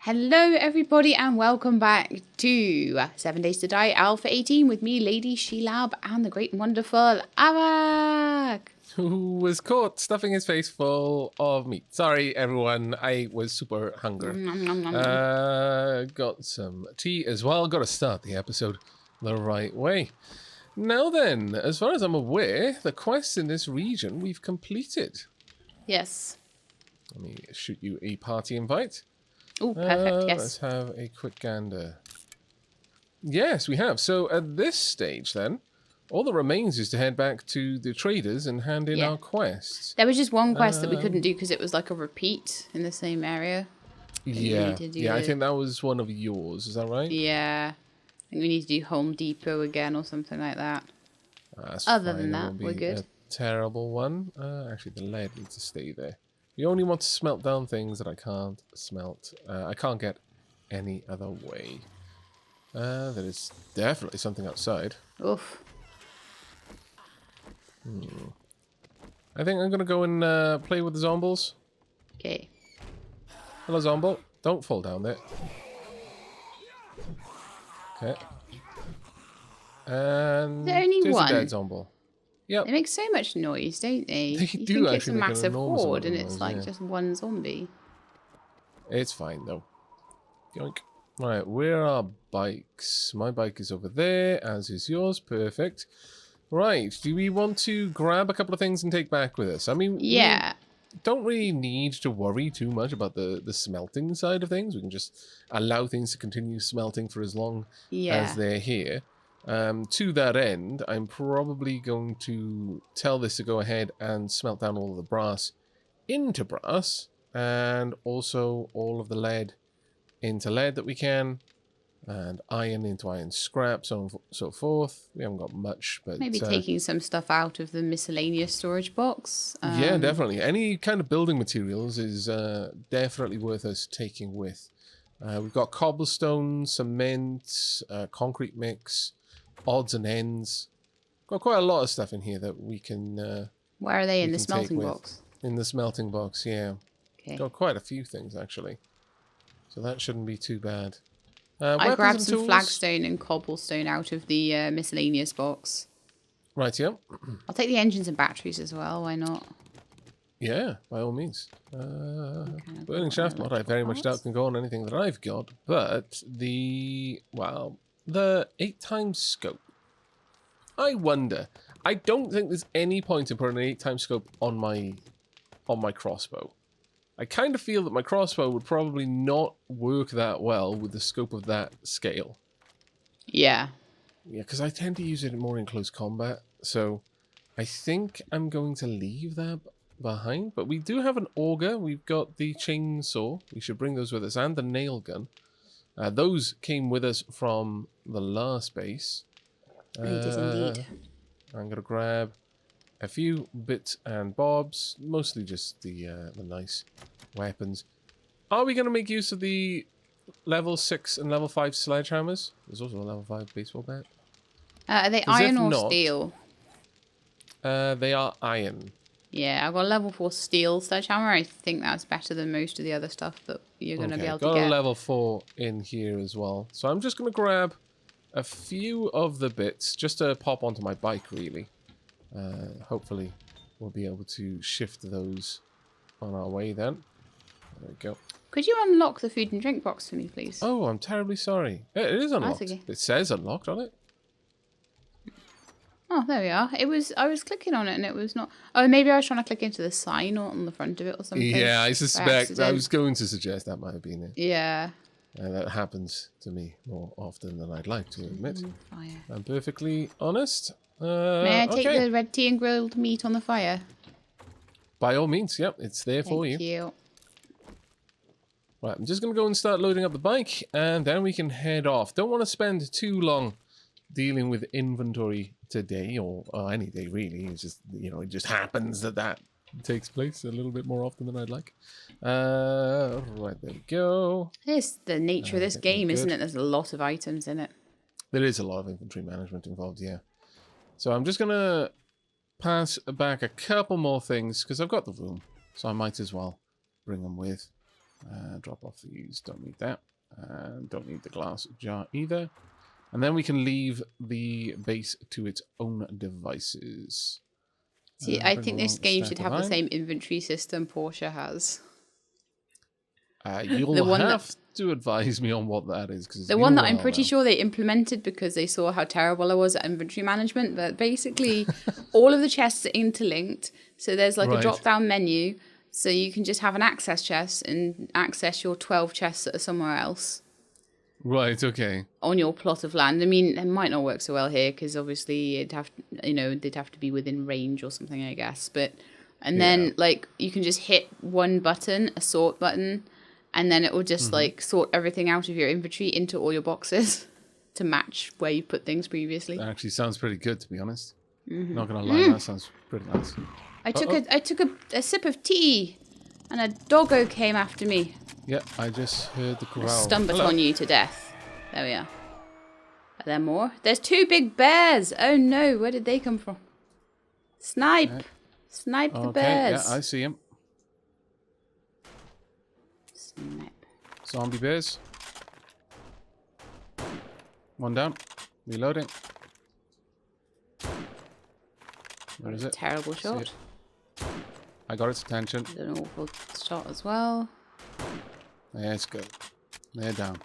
Hello everybody and welcome back to 7 Days to Die Alpha 18 with me, Lady Shelab, and the great and wonderful Aavak. Who was caught stuffing his face full of meat. Sorry, everyone. I was super hungry. Got some tea as well. Got to start the episode the right way. Now then, as far as I'm aware, the quests in this region we've completed. Yes. Let me shoot you a party invite. Oh, perfect, yes. Let's have a quick gander. Yes, we have. So at this stage then, all that remains is to head back to the traders and hand in our quests. There was just one quest that we couldn't do because it was like a repeat in the same area. Yeah, I think that was one of yours. Is that right? Yeah. I think we need to do Home Depot again or something like that. Other than that, we're good. A terrible one. Actually, the lead needs to stay there. You only want to smelt down things that I can't smelt. I can't get any other way. There is definitely something outside. Oof. I think I'm going to go and play with the zombies. Okay. Hello, zombie. Don't fall down there. Okay. And is there only one? A dead zombie. Yep. They make so much noise, don't they? They you do think actually it's a make an massive enormous horde and amount of it's noise, like just one zombie. It's fine though. Yoink. Right, where are bikes? My bike is over there, as is yours. Perfect. Right, do we want to grab a couple of things and take back with us? I mean, yeah. we don't really need to worry too much about the smelting side of things. We can just allow things to continue smelting for as long as they're here. To that end, I'm probably going to tell this to go ahead and smelt down all of the brass into brass, and also all of the lead into lead that we can, and iron into iron scrap, so on and so forth. We haven't got much, but maybe taking some stuff out of the miscellaneous storage box. Yeah, definitely. Any kind of building materials is definitely worth us taking with. We've got cobblestone, cement, concrete mix, odds and ends. Got quite a lot of stuff in here that we can. Where are they in the smelting box? In the smelting box, yeah. Okay. Got quite a few things actually, so that shouldn't be too bad. I grabbed some flagstone and cobblestone out of the miscellaneous box. Right, yeah. I'll take the engines and batteries as well. Why not? Yeah, by all means. Burning shaft mod, I very much doubt can go on anything that I've got, but the 8x scope. I wonder. I don't think there's any point in putting an 8x scope on my crossbow. I kind of feel that my crossbow would probably not work that well with the scope of that scale. Yeah. Yeah, because I tend to use it more in close combat, so I think I'm going to leave that behind. But we do have an auger. We've got the chainsaw. We should bring those with us, and the nail gun. Those came with us from the last base. They did indeed. I'm going to grab a few bits and bobs, mostly just the nice weapons. Are we going to make use of the level 6 and level 5 sledgehammers? There's also a level 5 baseball bat. Are they iron or steel? They are iron. Yeah, I've got a level 4 steel sledgehammer. I think that's better than most of the other stuff that you're going to be able to get. Got a level 4 in here as well. So I'm just going to grab a few of the bits just to pop onto my bike, really. Hopefully we'll be able to shift those on our way then. There we go. Could you unlock the food and drink box for me, please? Oh, I'm terribly sorry. It is unlocked. Okay. It says unlocked on it. Oh, there we are. I was clicking on it and it was not. Oh, maybe I was trying to click into the sign on the front of it or something. Yeah, I suspect. I was going to suggest that might have been it. Yeah. That happens to me more often than I'd like to admit. Fire. I'm perfectly honest. May I take the red tea and grilled meat on the fire? By all means, yep, it's there for you. Thank you. Right, I'm just going to go and start loading up the bike, and then we can head off. Don't want to spend too long dealing with inventory today, or any day really. It's just, it just happens that takes place a little bit more often than I'd like. Right, there we go. It's the nature of this game, isn't it? There's a lot of items in it. There is a lot of inventory management involved, yeah. So I'm just going to pass back a couple more things, because I've got the room, so I might as well bring them with. Drop off these. Don't need that. Don't need the glass jar either. And then we can leave the base to its own devices. See, I think this game should have the same inventory system Porsche has. You'll have to advise me on what that is. The one that I'm pretty sure they implemented because they saw how terrible I was at inventory management. But basically, all of the chests are interlinked. So there's like a drop-down menu. So you can just have an access chest and access your 12 chests that are somewhere else. Right, okay. On your plot of land. I mean, it might not work so well here because obviously they'd have to be within range or something, I guess. And then like you can just hit one button, a sort button, and then it will just like sort everything out of your inventory into all your boxes to match where you put things previously. That actually sounds pretty good, to be honest. Not gonna lie, that sounds pretty nice. I took a sip of tea, and a doggo came after me. Yeah, I just heard the growl. Stumbled on you to death. There we are. Are there more? There's 2 big bears. Oh no, where did they come from? Snipe! Snipe the bears. Yeah, I see him. Snipe. Zombie bears. One down. Reloading. Where is it? Terrible shot. I got its attention. An awful shot as well. Yeah, it's good. They're down.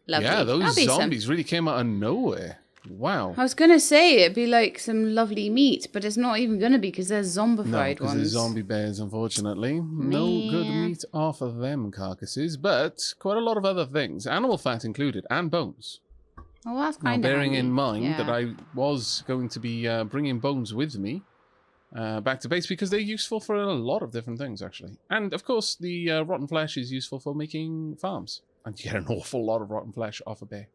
Lovely. Yeah, those zombies really came out of nowhere. Wow. I was going to say it'd be like some lovely meat, but it's not even going to be because they're zombified ones. They're zombie bears, unfortunately. No good meat off of them carcasses, but quite a lot of other things. Animal fat included, and bones. Oh, that's kind of bearing handy. in mind that I was going to be bringing bones with me back to base because they're useful for a lot of different things, actually. And, of course, the rotten flesh is useful for making farms. And you get an awful lot of rotten flesh off a bear.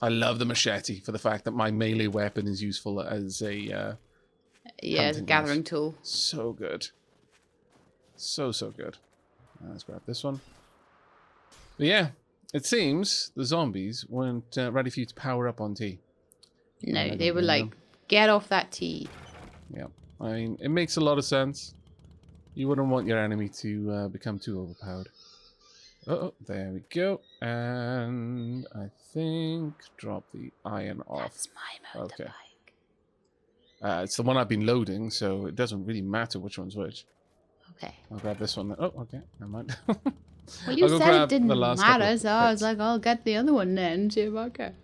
I love the machete for the fact that my melee weapon is useful as a as a gathering tool. So good. So good. Let's grab this one. But yeah, it seems the zombies weren't ready for you to power up on tea. No, they were like, get off that tea. Yeah. I mean, it makes a lot of sense. You wouldn't want your enemy to become too overpowered. Oh, there we go. And I think drop the iron off. That's my motorbike. Okay. It's the one I've been loading, so it doesn't really matter which one's which. Okay. I'll grab this one. Oh, okay. Never mind. Well, you said it didn't matter, so I was like, I'll get the other one then. See if I can.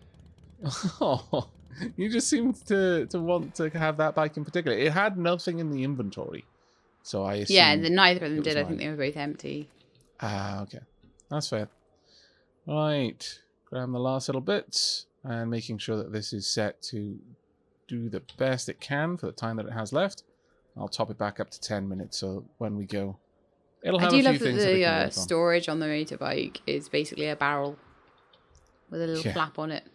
Oh, you just seemed to want to have that bike in particular. It had nothing in the inventory, so I assumed. Yeah, neither of them did. I think they were both empty. Ah, okay. That's fair. Right. Grab the last little bits and making sure that this is set to do the best it can for the time that it has left. I'll top it back up to 10 minutes, so when we go, it'll have a few things. I do love that the storage on the motorbike is basically a barrel with a little flap on it.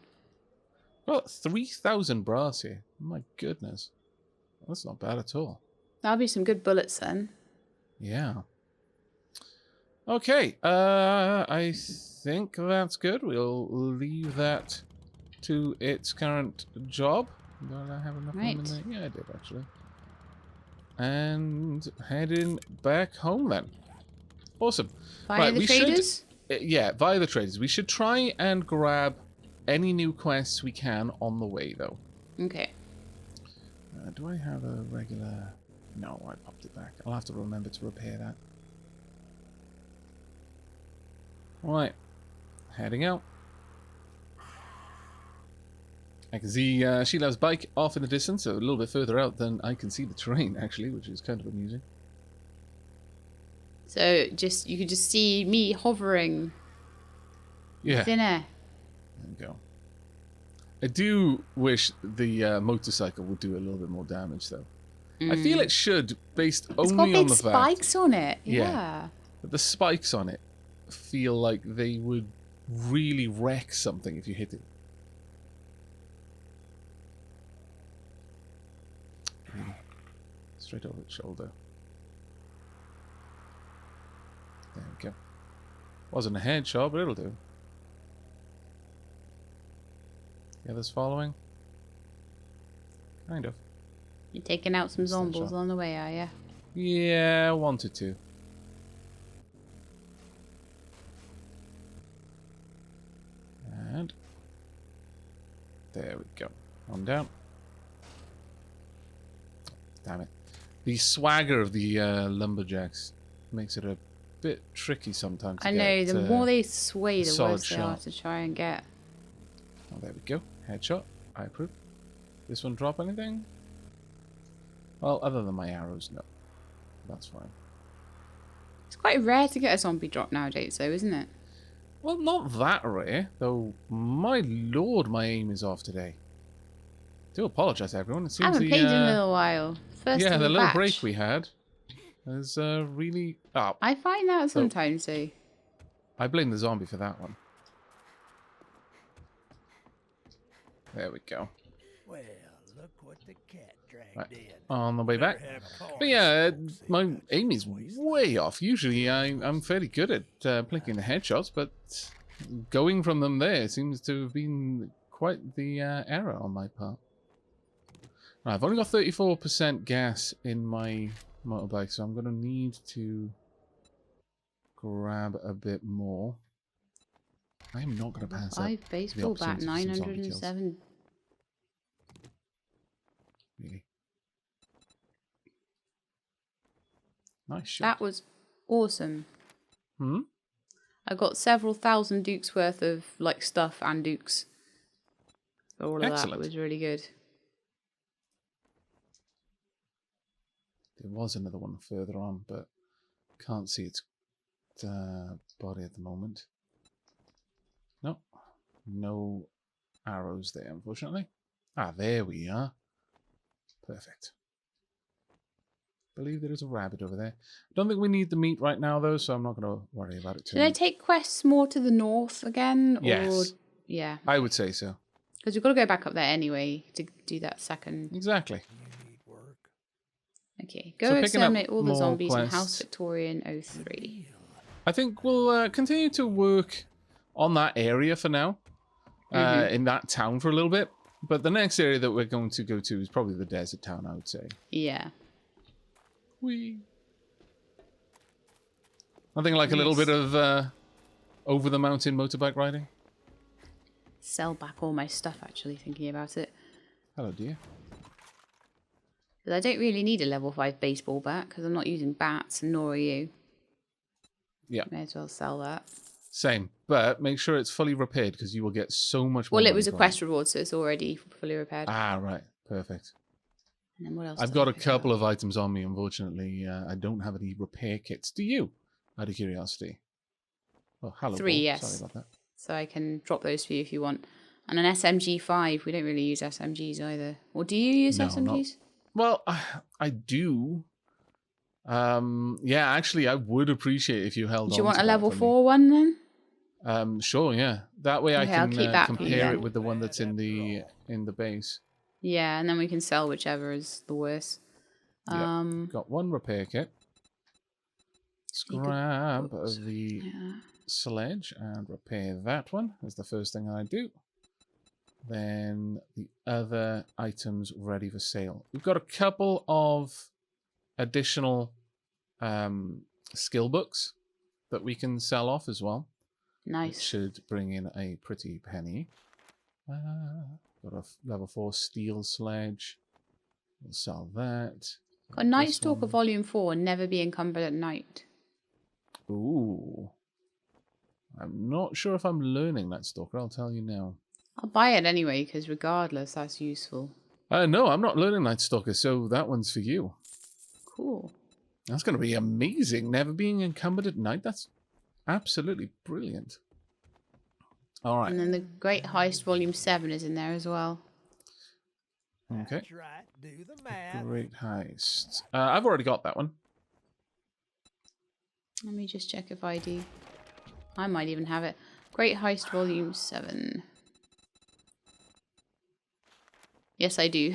Well, 3,000 brass here. My goodness. That's not bad at all. That'll be some good bullets then. Yeah. Okay, I think that's good. We'll leave that to its current job. Did I have enough room in there? Yeah, I did, actually. And heading back home, then. Awesome. Via the traders? Yeah, via the traders. We should try and grab any new quests we can on the way, though. Okay. Do I have a regular... No, I popped it back. I'll have to remember to repair that. Right, heading out. I can see Sheila's bike off in the distance, so a little bit further out than I can see the terrain, actually, which is kind of amusing. So you could just see me hovering. Yeah. Thin air. There we go. I do wish the motorcycle would do a little bit more damage, though. I feel it should, based only on the fact... It's got big spikes on it. Yeah. But the spikes on it feel like they would really wreck something if you hit it. Straight over the shoulder. There we go. Wasn't a headshot, but it'll do. The others following? Kind of. You're taking out some zombies on the way, are you? Yeah, I wanted to. There we go. On down. Damn it. The swagger of the lumberjacks makes it a bit tricky sometimes to I know, get, the more they sway, the solid worse they are shot. to try and get. Oh, there we go. Headshot. I approve. This one drop anything? Well, other than my arrows, no. That's fine. It's quite rare to get a zombie drop nowadays, though, isn't it? Well, not that rare, though. My lord, my aim is off today. Do apologise, everyone. It I seems haven't played in a little while. First yeah, of the little batch. break we had is really. Oh, I find that sometimes, though. I blame the zombie for that one. There we go. Well, look what the cat dragged Right. in. On the way back. Better have But yeah, cars, my folks. aim is way off. Usually I'm fairly good at picking the headshots, but going from them there seems to have been quite the error on my part. Right, I've only got 34% gas in my motorbike, so I'm going to need to grab a bit more. I am not going to pass up 5 baseball bat, opportunity for some zombie kills. 907. Really. Nice shot. That was awesome. Hmm? I got several thousand dukes worth of like stuff and dukes. All of Excellent. that was really good. There was another one further on, but can't see its body at the moment. No. No arrows there, unfortunately. Ah, there we are. Perfect. Believe there is a rabbit over there. Don't think we need the meat right now, though, so I'm not going to worry about it too Should I much. take quests more to the north again? Yes. Or yeah, I would say so. because we've got to go back up there anyway to do that second. Exactly. You need work. Okay, So go picking up exterminate all the more zombies in quests. House Victorian 03. I think we'll continue to work on that area for now. In that town for a little bit. But the next area that we're going to go to is probably the desert town, I would say. Yeah. Whee. Nothing like a little bit of over the mountain motorbike riding. Sell back all my stuff, actually, thinking about it. Hello, dear. But I don't really need a level 5 baseball bat because I'm not using bats, and nor are you. Yeah. May as well sell that. Same. But make sure it's fully repaired because you will get so much more Well, it money was a for quest reward, so it's already fully repaired. Ah, right. Perfect. And then what else? I've did got I a pick couple up? of items on me, unfortunately. I don't have any repair kits. Do you? Out of curiosity. Oh, hello. 3, Paul. yes. Sorry about that. So I can drop those for you if you want. And an SMG 5. We don't really use SMGs either. Or do you use No, SMGs? Well, I do. Yeah, actually, I would appreciate if you held on. Do you want to a that level for me. 4 one then? Sure, yeah. That way I Okay, I'll can keep that for you compare then. it with the one that's in the base. Yeah, and then we can sell whichever is the worst. Yeah. Got one repair kit. Scrap Oops. of the Yeah. sledge and repair that one. That's the first thing I do. Then the other items ready for sale. We've got a couple of additional skill books that we can sell off as well. It Nice. should bring in a pretty penny. Got a level 4 steel sledge. We'll sell that. Got Night This Stalker one. Volume 4, Never Be Encumbered at Night. Ooh. I'm not sure if I'm learning that stalker, I'll tell you now. I'll buy it anyway, because regardless, that's useful. No, I'm not learning Night Stalker, so that one's for you. Cool. That's going to be amazing. Never being encumbered at night. That's absolutely brilliant. All right. And then the Great Heist Volume 7 is in there as well. Okay. That's right. Do the math. Great heist. I've already got that one. Let me just check if I do. I might even have it. Great Heist Volume 7. Yes, I do.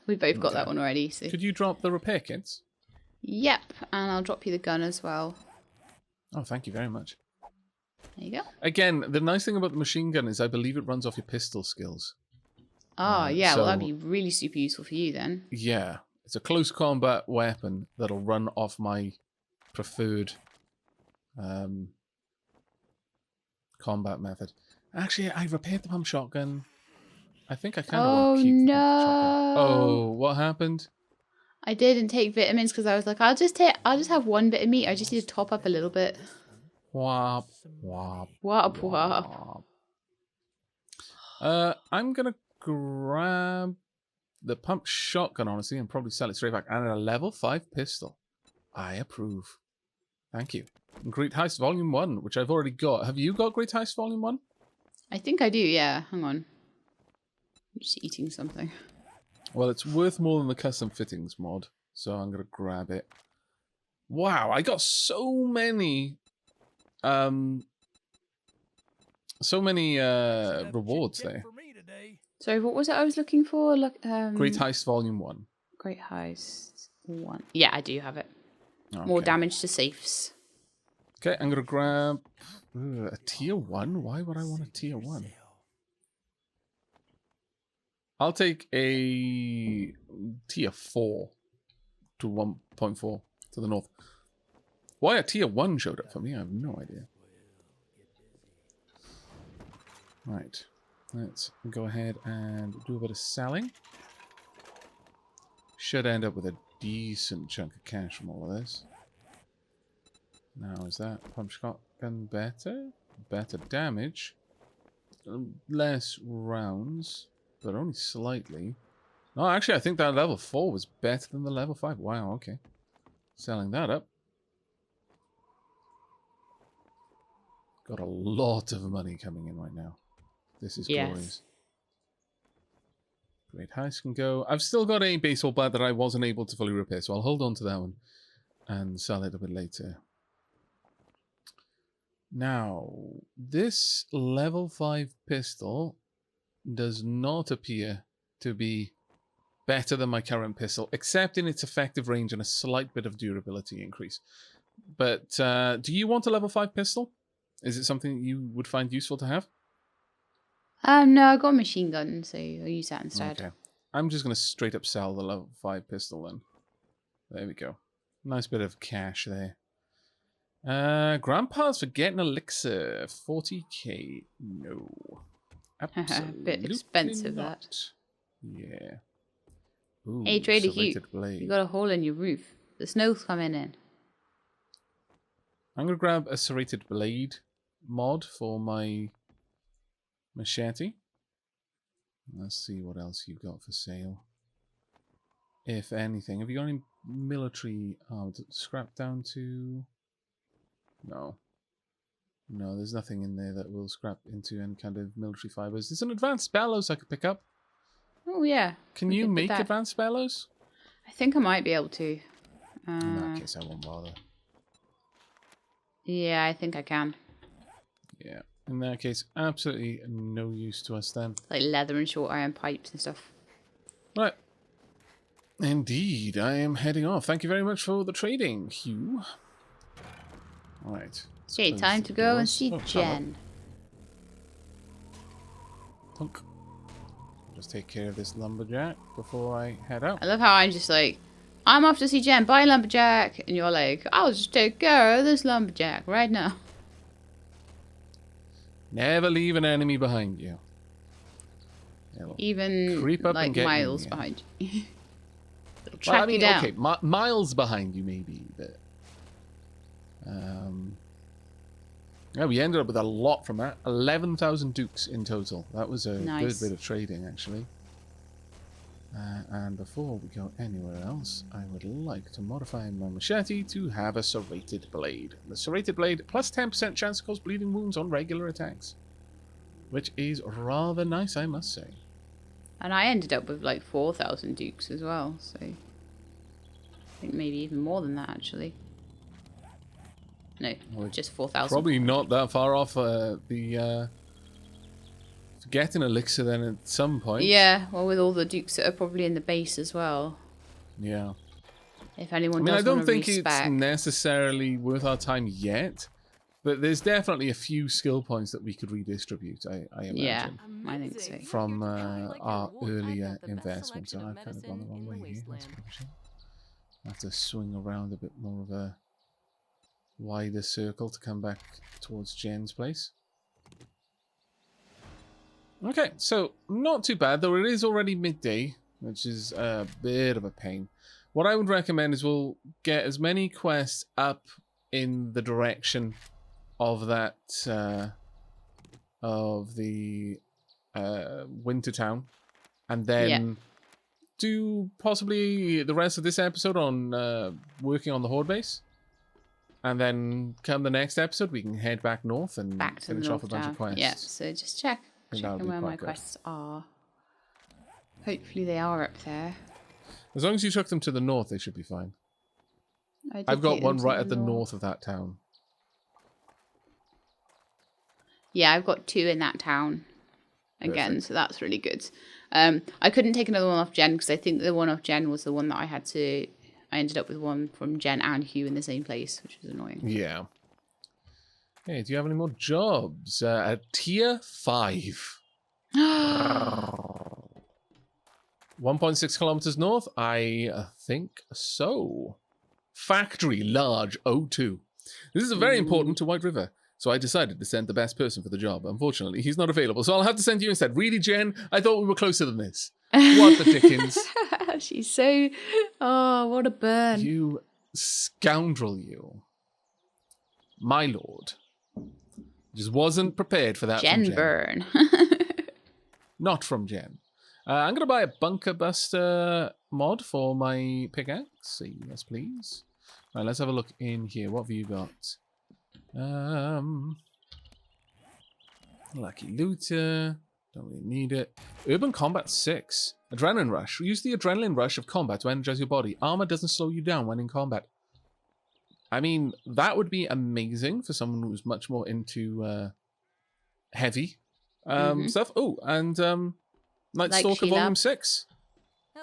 We both got that Okay. one already. So. Could you drop the repair kits? Yep, and I'll drop you the gun as well. Oh, thank you very much. There you go. Again, the nice thing about the machine gun is I believe it runs off your pistol skills. Oh, yeah, well, that'd so- be really super useful for you then. Yeah. It's a close combat weapon that'll run off my preferred combat method. Actually, I repaired the pump shotgun. I think I kind of want to keep the shotgun. Oh, what happened? I didn't take vitamins because I was like, I'll just have one bit of meat. I just need to top up a little bit. Whop, whop, Whop, whop. I'm gonna grab the pump shotgun, honestly, and probably sell it straight back. And a level 5 pistol. I approve. Thank you. And Great Heist Volume 1, which I've already got. Have you got Great Heist Volume 1? I think I do, yeah. Hang on. I'm just eating something. Well, it's worth more than the custom fittings mod, so I'm gonna grab it. Wow, I got so many rewards there. Sorry, what was it I was looking for? Look, Great Heist Volume 1. Great Heist 1. Yeah, I do have it. Okay. More damage to safes. Okay, I'm gonna grab a tier 1. Why would I want a tier 1? I'll take a tier 4 to 1.4 to the north. Why a tier 1 showed up for me, I have no idea. Right, let's go ahead and do a bit of selling. Should end up with a decent chunk of cash from all of this. Now, is that pump shotgun better? Better damage. Less rounds, but only slightly. No, actually, I think that level 4 was better than the level 5. Wow, okay. Selling that up. Got a lot of money coming in right now. This is glorious. Great Heist can go. I've still got a baseball bat that I wasn't able to fully repair, so I'll hold on to that one and sell it a bit later. Now, this level 5 pistol does not appear to be better than my current pistol, except in its effective range and a slight bit of durability increase. But do you want a level 5 pistol? Is it something you would find useful to have? No, I got a machine gun, so I'll use that instead. Okay. I'm just going to straight up sell the level 5 pistol then. There we go. Nice bit of cash there. Grandpa's for getting elixir. 40k. No. Absolutely Bit expensive, not. that. Yeah. Ooh, Hey, Trader Hugh, blade. you got a hole in your roof. The snow's coming in. I'm going to grab a serrated blade mod for my machete. Let's see what else you've got for sale. If anything. Have you got any military scrap down to... No. No, there's nothing in there that will scrap into any kind of military fibers. There's an advanced bellows I could pick up. Oh, yeah. Can you make advanced bellows? I think I might be able to. In that case, I won't bother. Yeah, I think I can. Yeah. In that case, absolutely no use to us then. Like leather and short iron pipes and stuff. Right. Indeed, I am heading off. Thank you very much for the trading, Hugh. Alright. Okay, time to go and see Jen. Punk. Just take care of this lumberjack before I head out. I love how I'm just like, I'm off to see Jen, bye lumberjack. And you're like, I'll just take care of this lumberjack right now. Never leave an enemy behind you. Even creep up like and get miles you, behind you. It'll well, track you down. Okay, miles behind you maybe, but... yeah, we ended up with a lot from that. 11,000 dukes in total. That was a good bit of trading, actually. And before we go anywhere else, I would like to modify my machete to have a serrated blade. The serrated blade plus 10% chance to cause bleeding wounds on regular attacks. Which is rather nice, I must say. And I ended up with like 4,000 dukes as well, so... I think maybe even more than that, actually. No, just 4,000. Probably not that far off getting elixir then at some point. Yeah, well, with all the dukes that are probably in the base as well. Yeah. If anyone does want to I don't think respec. it's necessarily worth our time yet, but there's definitely a few skill points that we could redistribute, I imagine. Yeah, I think so. From our earlier investments. So I've kind of gone the wrong way here. That's I have to swing around a bit more of a wider circle to come back towards Jen's place. Okay, so not too bad, though it is already midday, which is a bit of a pain. What I would recommend is we'll get as many quests up in the direction of that, of the Winter Town, and then do possibly the rest of this episode on working on the Horde base. And then come the next episode, we can head back north and finish off a bunch of quests. Yeah, so just checking where my quests are. Hopefully they are up there. As long as you took them to the north, they should be fine. I've got one right at the north of that town. Yeah, I've got 2 in that town again, so that's really good. I couldn't take another one off Jen because I think the one off Jen was the one that I ended up with one from Jen and Hugh in the same place, which is annoying. Yeah. Hey, do you have any more jobs? At tier 5. 1.6 kilometers north? I think so. Factory large O2. This is very important to White River, so I decided to send the best person for the job. Unfortunately, he's not available, so I'll have to send you instead. Really, Jen? I thought we were closer than this. What the dickens? She's so... Oh, what a burn. You scoundrel, you. My lord. Just wasn't prepared for that Jen from Jen. burn. Not from Jen. I'm going to buy a Bunker Buster mod for my pickaxe. Yes, please. All right, let's have a look in here. What have you got? Lucky Looter. Don't really need it. Urban Combat 6. Adrenaline Rush. Use the adrenaline rush of combat to energize your body. Armor doesn't slow you down when in combat. I mean, that would be amazing for someone who's much more into heavy stuff. Oh, and Night Stalker Volume 6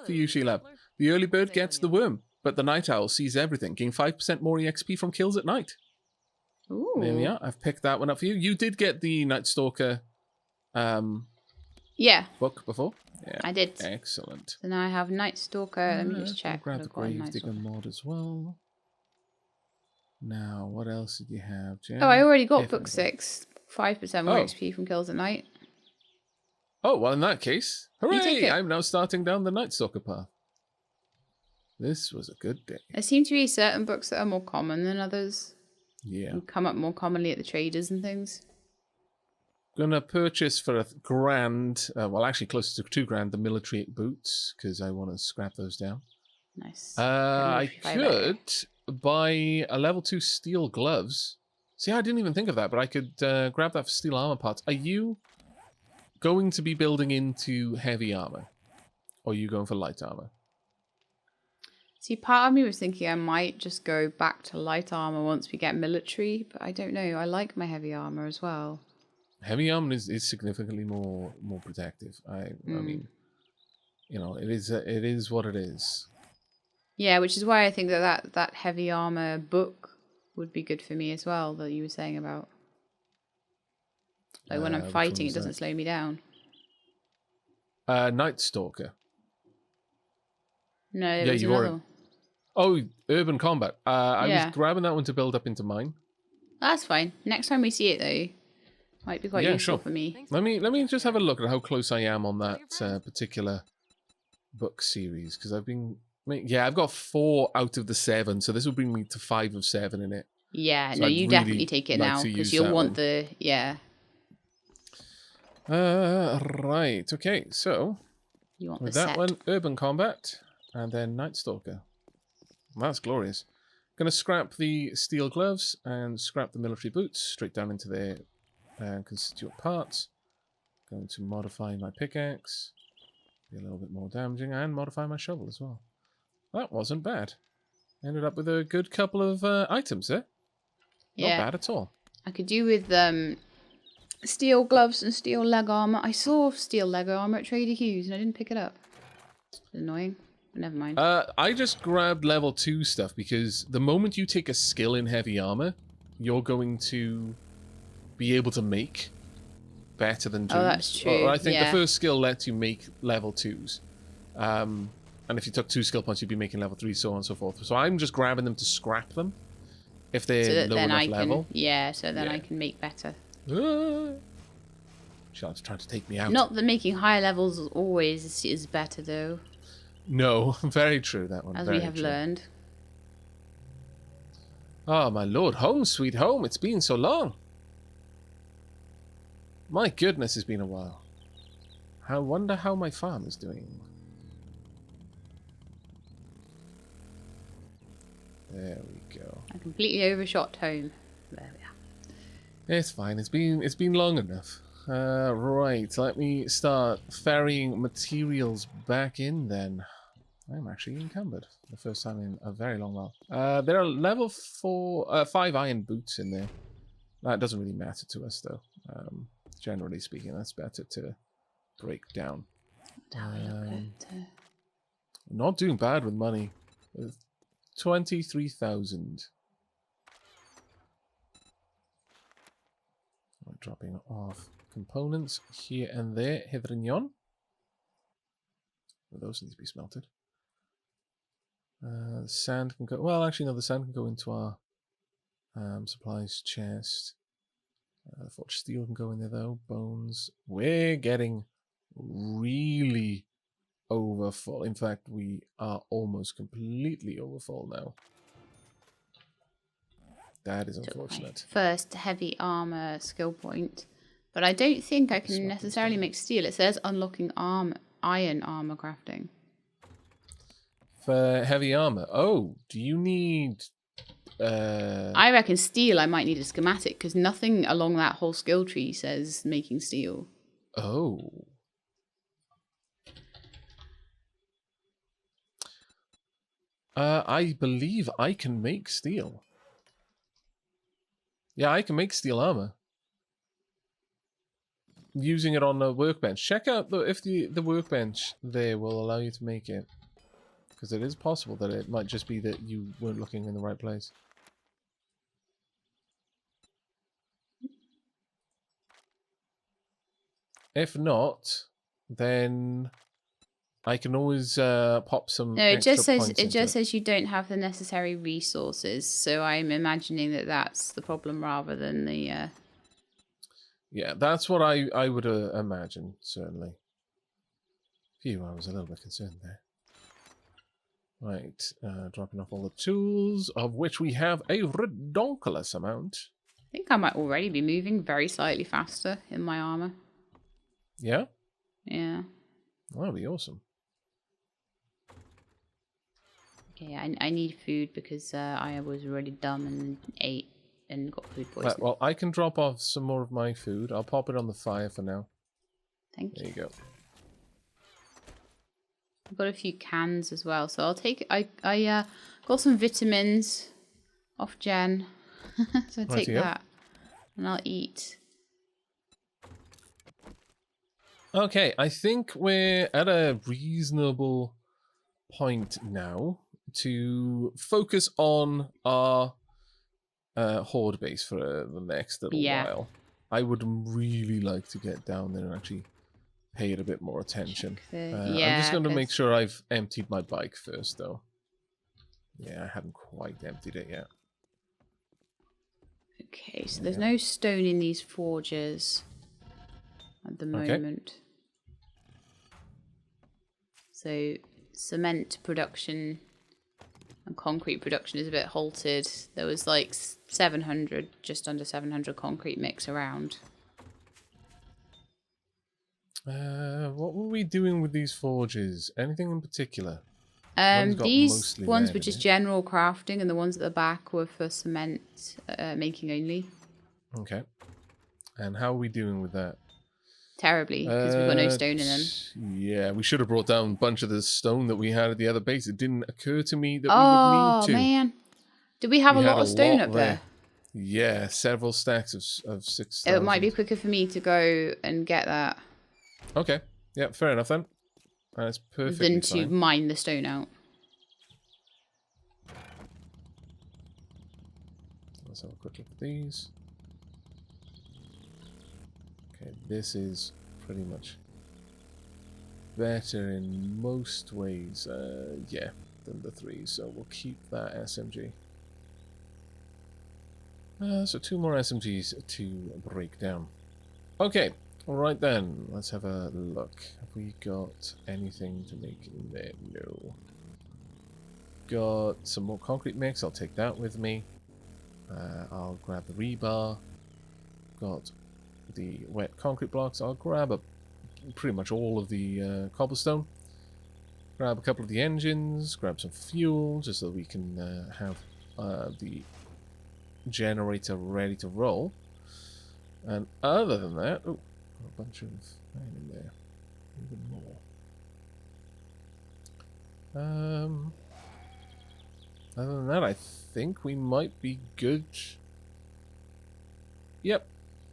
for you, Sheila. The early bird gets the worm, but the night owl sees everything. Gain 5% more EXP from kills at night. Ooh. There we are. I've picked that one up for you. You did get the Night Stalker book before? Yeah, I did. Excellent. So now I have Night Stalker. Let me just check. Grab the Gravedigger mod as well. Now, what else did you have, Jen? Oh, I already got book 6. 5% more XP from kills at night. Oh, well, in that case, hooray! I'm now starting down the Night Stalker path. This was a good day. There seem to be certain books that are more common than others. Yeah. And come up more commonly at the traders and things. Gonna purchase for $1,000, well, actually closer to $2,000, the military boots, because I want to scrap those down. Nice. I could buy a level 2 steel gloves. See, I didn't even think of that, but I could grab that for steel armor parts. Are you going to be building into heavy armor? Or are you going for light armor? See, part of me was thinking I might just go back to light armor once we get military, but I don't know. I like my heavy armor as well. Heavy armor is significantly more protective. I mean, you know, it is what it is. Yeah, which is why I think that heavy armor book would be good for me as well, that you were saying about. Like when I'm fighting, it doesn't slow me down. Night Stalker. No, it was another one. Oh, Urban Combat. I was grabbing that one to build up into mine. That's fine. Next time we see it, though, might be quite useful for me. Let me just have a look at how close I am on that particular book series, because I've got 4 out of the 7, so this will bring me to 5 of 7 in it. Yeah, so no, you definitely take it now because you'll want the Right. Okay. So you want with the that set. one, Urban Combat, and then Night Stalker. That's glorious. Gonna scrap the steel gloves and scrap the military boots straight down into their constituent parts. Going to modify my pickaxe, be a little bit more damaging, and modify my shovel as well. That wasn't bad. Ended up with a good couple of items there. Yeah. Not bad at all. I could do with steel gloves and steel leg armor. I saw steel leg armor at Trader Hugh's and I didn't pick it up. It's annoying. Never mind. I just grabbed level 2 stuff because the moment you take a skill in heavy armor, you're going to be able to make better than 2s. Oh, that's true. Or I think the first skill lets you make level 2s. And if you took 2 skill points, you'd be making level 3, so on and so forth. So I'm just grabbing them to scrap them if they're low enough level. So then I can make better. She'll try to take me out. Not that making higher levels always is better, though. No, very true, that one. As very we have true. learned. Oh, my lord. Home, sweet home. It's been so long. My goodness, it's been a while. I wonder how my farm is doing. There we go. I completely overshot home. There we are. It's fine. It's been long enough. Right. Let me start ferrying materials back in then. I'm actually encumbered for the first time in a very long while. There are level 5 iron boots in there. That doesn't really matter to us though. Generally speaking, that's better to break down. Not doing bad with money. 23,000. Dropping off components here and there, hither and yon. Those need to be smelted. The sand can go. Well, actually, no. The sand can go into our supplies chest. Forged steel can go in there though. Bones. We're getting really overfull. In fact, we are almost completely overfull now. That is unfortunate. First heavy armor skill point, but I don't think I can necessarily make steel. It says unlocking iron armor crafting. For heavy armor. Oh, do you need? I reckon steel. I might need a schematic because nothing along that whole skill tree says making steel. Oh. I believe I can make steel. Yeah, I can make steel armor. Using it on a workbench. Check out if the workbench there will allow you to make it. Because it is possible that it might just be that you weren't looking in the right place. If not, then I can always pop some. No, it just extra says you don't have the necessary resources. So I'm imagining that that's the problem rather than the. Yeah, that's what I would imagine, certainly. Phew, I was a little bit concerned there. Right, dropping off all the tools, of which we have a redonkulous amount. I think I might already be moving very slightly faster in my armor. Yeah? Yeah. That would be awesome. Okay, I need food because I was already dumb and ate and got food poisoning. Well, I can drop off some more of my food. I'll pop it on the fire for now. Thank you. There you go. I've got a few cans as well, so I'll take. I got some vitamins off Jen, so I'll take that, and I'll eat. Okay, I think we're at a reasonable point now to focus on our horde base for the next little while. I would really like to get down there and actually pay it a bit more attention. I'm just going to make sure I've emptied my bike first, though. Yeah, I haven't quite emptied it yet. Okay, so there's no stone in these forges at the moment. So cement production and concrete production is a bit halted. There was like 700, just under 700 concrete mix around. What were we doing with these forges? Anything in particular? These ones were just general crafting, and the ones at the back were for cement making only. Okay. And how are we doing with that? Terribly, because we've got no stone in them. Yeah, we should have brought down a bunch of the stone that we had at the other base. It didn't occur to me that we would need to. Oh, man. Did we have a lot of stone up there? Yeah, several stacks of 6,000. It might be quicker for me to go and get that. Okay. Yeah, fair enough then. That's perfectly than to mine the stone out. Let's have a quick look at these. Okay, this is pretty much better in most ways, yeah, than the 3, so we'll keep that SMG. So 2 more SMGs to break down. Okay, Alright then, let's have a look. Have we got anything to make in there? No. Got some more concrete mix, I'll take that with me. I'll grab the rebar. Got the wet concrete blocks. I'll grab pretty much all of the cobblestone. Grab a couple of the engines, grab some fuel, just so we can have the generator ready to roll. And other than that, oh, got a bunch of iron in there. Even more. Other than that, I think we might be good. Yep,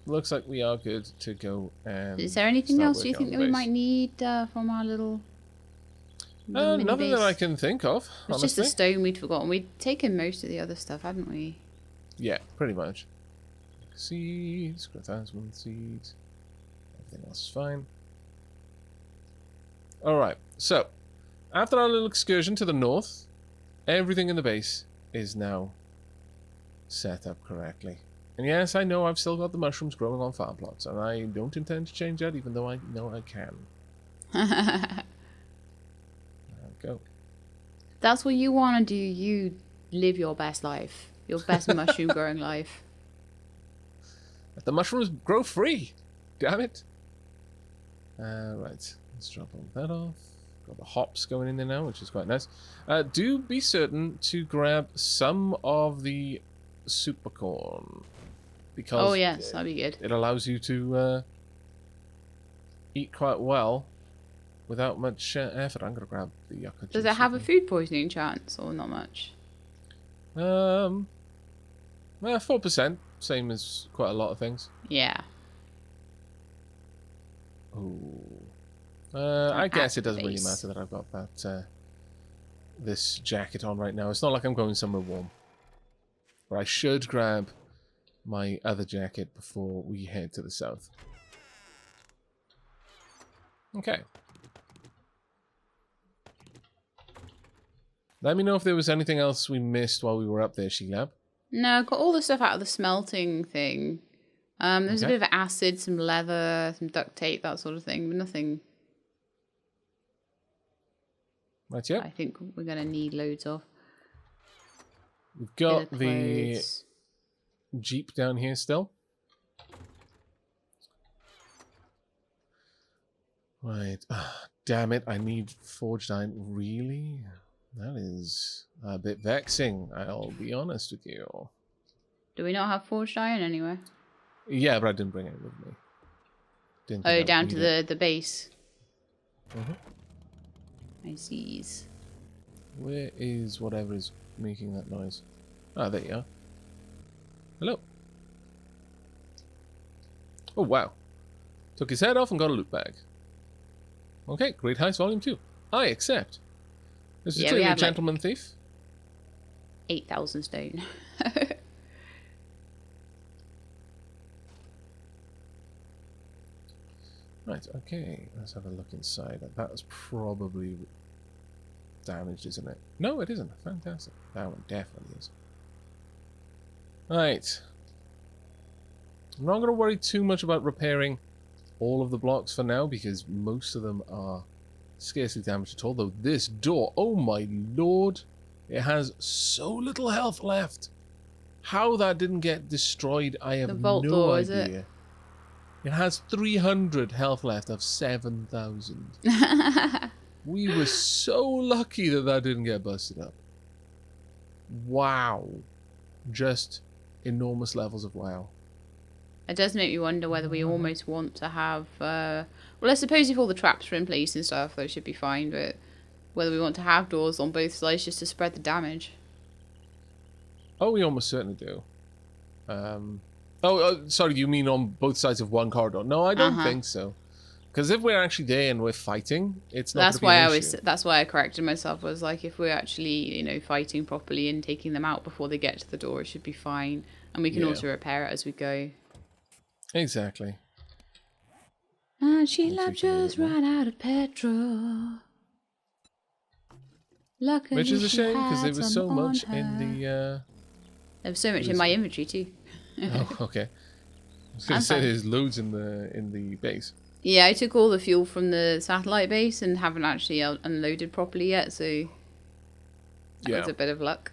looks like we are good to go. And is there anything else you think that we might need from our little nothing base? that I can think of. It's honestly. just the stone we'd forgotten. We'd taken most of the other stuff, hadn't we? Yeah, pretty much. Seeds, craftsman seeds. Everything else is fine. Alright, so after our little excursion to the north, everything in the base is now set up correctly. And yes, I know I've still got the mushrooms growing on farm plots, and I don't intend to change that, even though I know I can. There we go. That's what you want to do. You live your best life. Your best mushroom growing life. Let the mushrooms grow free! Damn it! Right, let's drop all that off. Got the hops going in there now, which is quite nice. Do be certain to grab some of the super corn. Because oh yes, that'd be good. it allows you to eat quite well without much effort. I'm going to grab the yucca juice. Does it have a food poisoning chance or not much? Well, 4%. Same as quite a lot of things. Yeah. Ooh. I guess it doesn't really matter that I've got that this jacket on right now. It's not like I'm going somewhere warm. But I should grab my other jacket before we head to the south. Okay. Let me know if there was anything else we missed while we were up there, Sheelab. No, I got all the stuff out of the smelting thing. There's a bit of acid, some leather, some duct tape, that sort of thing, but nothing. Right, yep. I think we're gonna need loads of. We've got the Jeep down here still. Right. Damn it, I need forged iron. Really? That is a bit vexing, I'll be honest with you. Do we not have forged iron anywhere? Yeah, but I didn't bring it with me. Oh, down to the base. Mm-hmm. I see. Where is whatever is making that noise? Ah, there you are. Hello. Oh, wow. Took his head off and got a loot bag. Okay, Great Heist Volume 2. I accept. This is clearly a gentleman thief. 8,000 stone. Right, okay. Let's have a look inside. That's probably damaged, isn't it? No, it isn't. Fantastic. That one definitely is. Right. I'm not going to worry too much about repairing all of the blocks for now, because most of them are scarcely damaged at all. Though this door, oh my lord, it has so little health left. How that didn't get destroyed, I have no door, idea. is it? It has 300 health left of 7,000. We were so lucky that that didn't get busted up. Wow. Just enormous levels of wow. It does make me wonder whether we almost want to have... well, I suppose if all the traps are in place and stuff, those should be fine, but whether we want to have doors on both sides just to spread the damage. Oh, we almost certainly do. Sorry, you mean on both sides of one corridor? No, I don't think so. Because if we're actually there and we're fighting, it's not. That's why I corrected myself. Was like, if we're actually, fighting properly and taking them out before they get to the door, it should be fine, and we can also repair it as we go. Exactly. And Sheila just ran out of petrol. Luckily, which is a shame because there was so much in the. There was so much in my inventory too. Oh, okay. was going to say there's loads in the base. Yeah, I took all the fuel from the satellite base and haven't actually unloaded properly yet, so that was a bit of luck.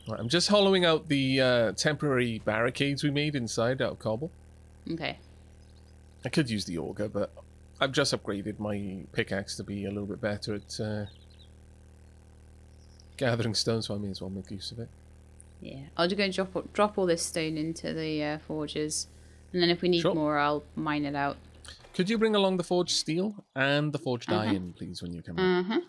Right, I'm just hollowing out the temporary barricades we made inside out of cobble. Okay. I could use the auger, but I've just upgraded my pickaxe to be a little bit better at gathering stone, so I may as well make use of it. Yeah, I'll just go and drop all this stone into the forges, and then if we need more, I'll mine it out. Could you bring along the forged steel and the forged iron, please, when you come in?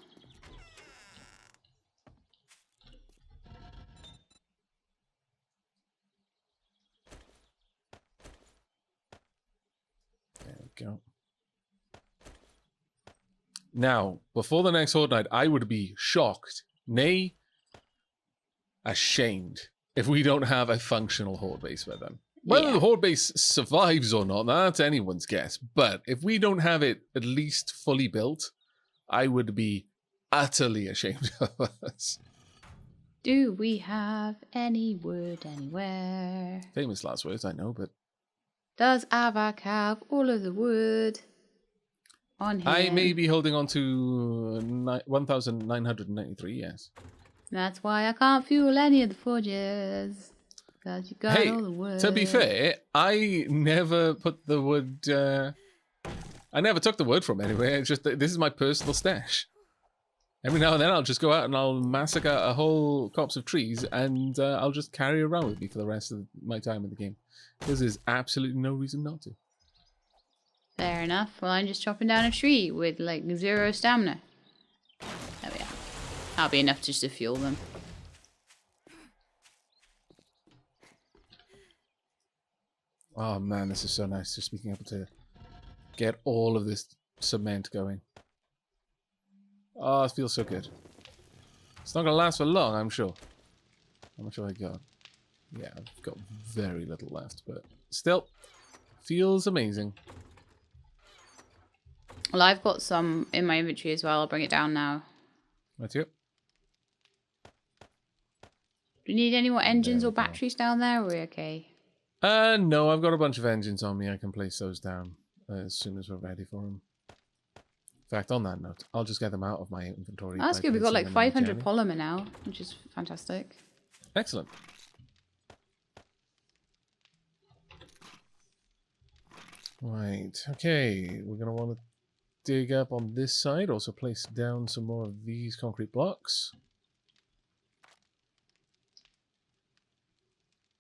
There we go. Now, before the next Horde night, I would be shocked, nay, ashamed, if we don't have a functional Horde base by then. Whether the Horde base survives or not, that's anyone's guess. But if we don't have it at least fully built, I would be utterly ashamed of us. Do we have any wood anywhere? Famous last words, I know, but... Does Aavak have all of the wood on him? I may be holding on to 1,993, yes. That's why I can't fuel any of the forges. Because you got all the wood. To be fair, I never put the wood... I never took the wood from anywhere. It's just that this is my personal stash. Every now and then I'll just go out and I'll massacre a whole copse of trees and I'll just carry it around with me for the rest of my time in the game. Because there's absolutely no reason not to. Fair enough. Well, I'm just chopping down a tree with like 0 stamina. There we are. That'll be enough just to fuel them. Oh man, this is so nice just being able to get all of this cement going. Oh, it feels so good. It's not going to last for long, I'm sure. How much have I got? Yeah, I've got very little left, but still, feels amazing. Well, I've got some in my inventory as well. I'll bring it down now. Right here. Do you need any more engines or batteries down there, or are we okay? No, I've got a bunch of engines on me. I can place those down as soon as we're ready for them. In fact, on that note, I'll just get them out of my inventory. That's good. We've got like 500 polymer now, which is fantastic. Excellent. Right. Okay. We're going to want to dig up on this side. Also place down some more of these concrete blocks.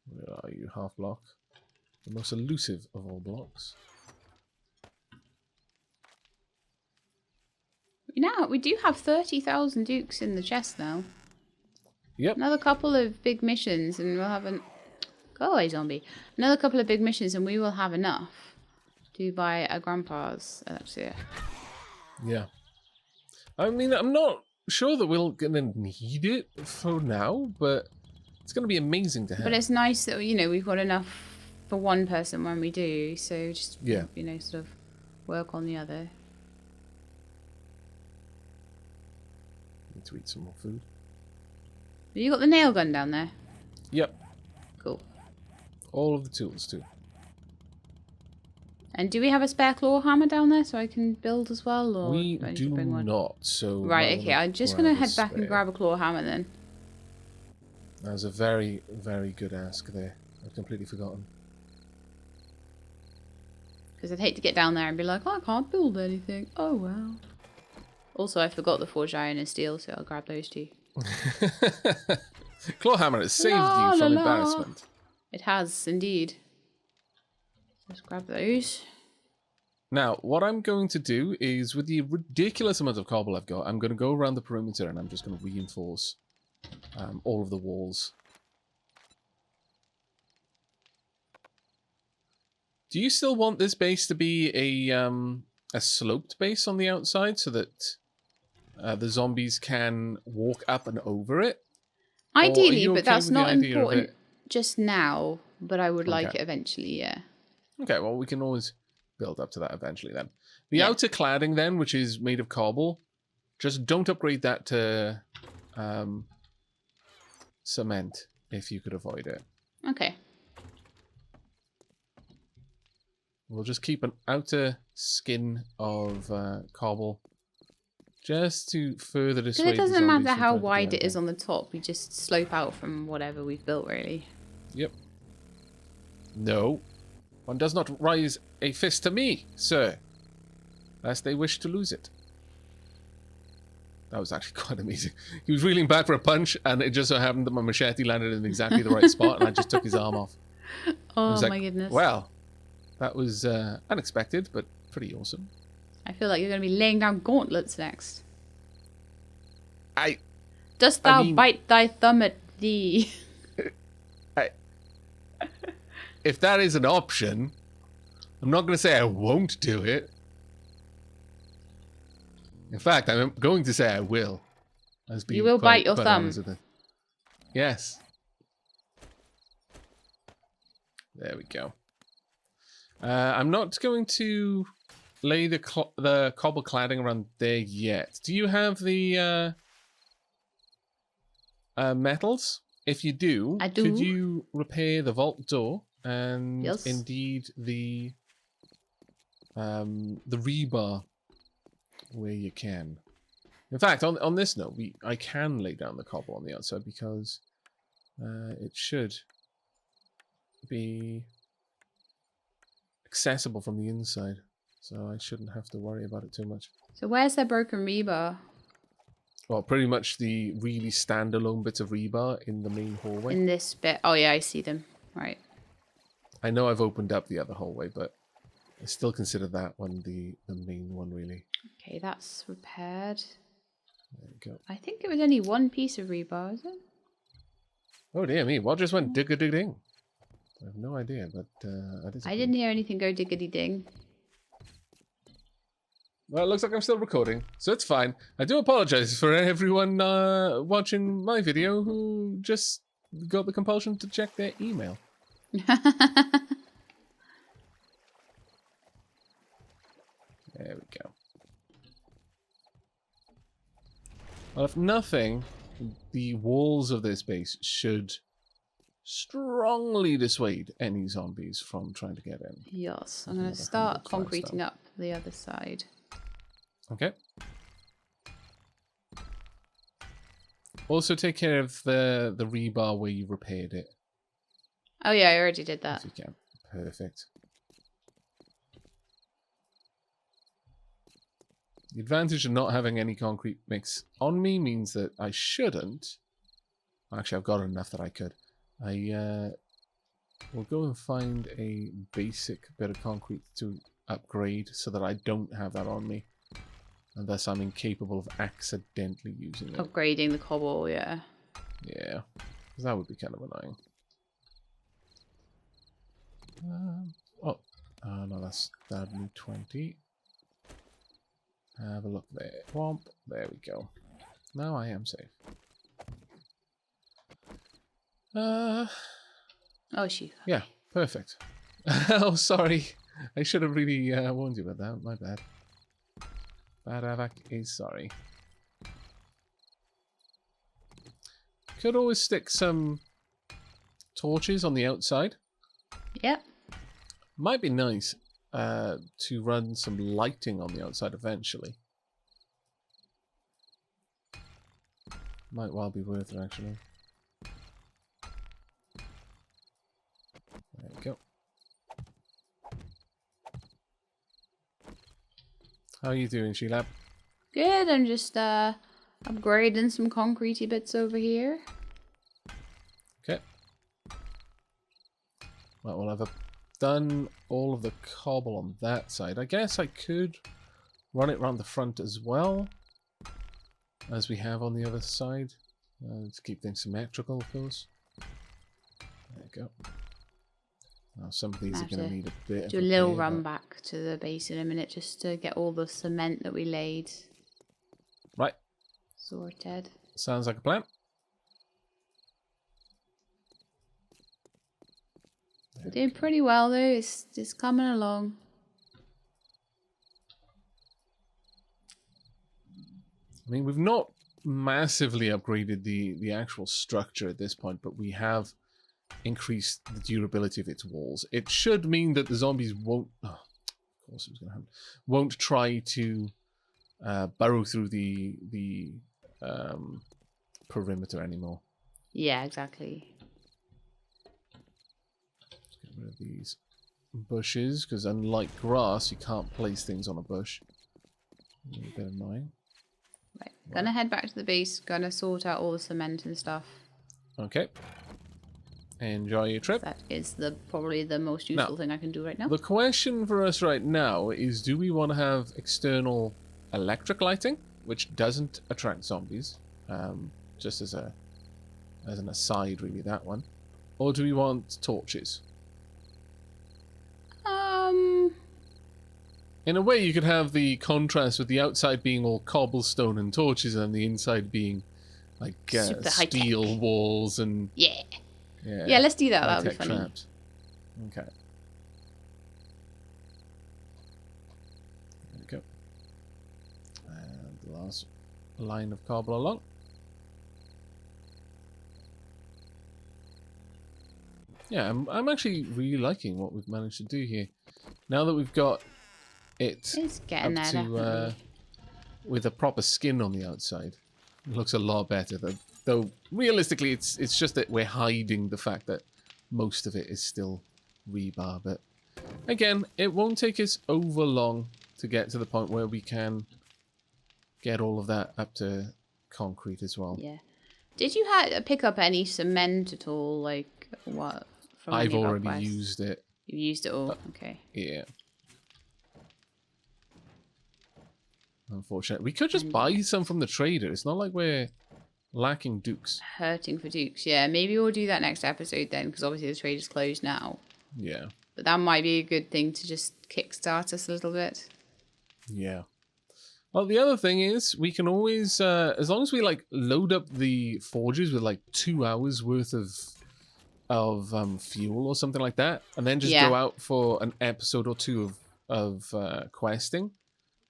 Where are you? Half block. The most elusive of all blocks. Now, we do have 30,000 dukes in the chest now. Yep. Another couple of big missions and we'll have Go away, zombie. Another couple of big missions and we will have enough to buy a grandpa's elixir. Yeah. I mean, I'm not sure that we're going to need it for now, but it's going to be amazing to have. But it's nice that, you know, we've got enough for one person when we do, so just, you know, sort of work on the other. Need to eat some more food. Have you got the nail gun down there? Yep. Cool. All of the tools, too. And do we have a spare claw hammer down there so I can build as well? Or we do I need do to bring one? not, so... Right, okay, I'm just going to head back and grab a claw hammer then. That was a very, very good ask there. I've completely forgotten. Because I'd hate to get down there and be like, oh, I can't build anything. Oh, well. Also, I forgot the forged iron and steel, so I'll grab those too. Clawhammer has saved you from embarrassment. It has, indeed. Let's grab those. Now, what I'm going to do is, with the ridiculous amount of cobble I've got, I'm going to go around the perimeter and I'm just going to reinforce all of the walls. Do you still want this base to be a sloped base on the outside so that the zombies can walk up and over it? Ideally, but that's not important just now, but I would like it eventually, yeah. Okay, well, we can always build up to that eventually then. The outer cladding then, which is made of cobble, just don't upgrade that to cement if you could avoid it. Okay. We'll just keep an outer skin of cobble. Just to further dissuade Because it the doesn't zombies matter from how trying to do wide it is anything. on the top. We just slope out from whatever we've built, really. Yep. No. One does not raise a fist to me, sir, lest they wish to lose it. That was actually quite amazing. He was reeling back for a punch, and it just so happened that my machete landed in exactly the right spot, and I just took his arm off. Oh, was my like, goodness. Well, that was unexpected, but pretty awesome. I feel like you're going to be laying down gauntlets next. I Dost thou mean- bite thy thumb at thee? If that is an option, I'm not going to say I won't do it. In fact, I'm going to say I will. You will bite your thumb. Yes. There we go. I'm not going to lay the cobble cladding around there yet. Do you have the metals? If you do, I do. Could you repair the vault door and Yes. indeed the rebar where you can? In fact, on this note, I can lay down the cobble on the outside because it should be accessible from the inside, so I shouldn't have to worry about it too much. So where's their broken rebar? Well, pretty much the really standalone bits of rebar in the main hallway. In this bit. Oh, yeah, I see them. Right. I know I've opened up the other hallway, but I still consider that one the main one, really. Okay, that's repaired. There we go. I think it was only one piece of rebar, is it? Oh, dear me. What just went dig-a-dig-ding? I have no idea, but I didn't hear anything go diggity-ding. Well, it looks like I'm still recording, so it's fine. I do apologize for everyone watching my video who just got the compulsion to check their email. There we go. Well, if nothing, the walls of this base should strongly dissuade any zombies from trying to get in. Yes, I'm going to Another start 100 concreting limestone. up the other side. Okay. Also take care of the rebar where you repaired it, Oh yeah, I already did that. if you can. Perfect. The advantage of not having any concrete mix on me means that I shouldn't. Actually, I've got enough that I could. I will go and find a basic bit of concrete to upgrade so that I don't have that on me. And thus I'm incapable of accidentally using it. Upgrading the cobble, yeah. Yeah, 'cause that would be kind of annoying. No, that'd be 20. Have a look there. Womp. There we go. Now I am safe. Oh shoot. Yeah, perfect. Oh, sorry. I should have really warned you about that. My bad. Bad Aavak is sorry. Could always stick some torches on the outside. Yep. Might be nice to run some lighting on the outside eventually. Might well be worth it, actually. There we go. How are you doing, Sheila? Good, I'm just upgrading some concretey bits over here. Okay. Right, well, I've done all of the cobble on that side. I guess I could run it around the front as well, as we have on the other side, to keep things symmetrical, of course. There you go. Now, some of these are going to need a bit Do a of little repair, run but- back to the base in a minute just to get all the cement that we laid Right, sorted. sounds like a plan. We're doing pretty well though, it's coming along. I mean, we've not massively upgraded the actual structure at this point, but we have increase the durability of its walls. It should mean that the zombies won't... Oh, of course it was going to happen. Won't try to burrow through the perimeter anymore. Yeah, exactly. Let's get rid of these bushes, because unlike grass, you can't place things on a bush. A bit annoying. Right. Gonna head back to the base. Gonna sort out all the cement and stuff. Okay. Enjoy your trip. That is probably the most useful thing I can do right now. The question for us right now is, do we want to have external electric lighting, which doesn't attract zombies, just as an aside, really, that one, or do we want torches? In a way, you could have the contrast with the outside being all cobblestone and torches, and the inside being like steel walls and yeah, let's do that. That would be funny. Traps. Okay. There we go. And the last line of cobble along. Yeah, I'm actually really liking what we've managed to do here. Now that we've got it's getting there, definitely. With a proper skin on the outside, it looks a lot better. Though realistically, it's just that we're hiding the fact that most of it is still rebar. But again, it won't take us over long to get to the point where we can get all of that up to concrete as well. Yeah. Did you pick up any cement at all? Like what? From I've already used it. You used it all. Okay. Yeah. Unfortunately, we could just buy some from the trader. It's not like we're lacking dukes. Hurting for dukes. Yeah, maybe we'll do that next episode then, because obviously the trader's closed now. Yeah. But that might be a good thing to just kickstart us a little bit. Yeah. Well, the other thing is we can always, as long as we like load up the forges with like 2 hours worth of fuel or something like that, and then just go out for an episode or two of questing.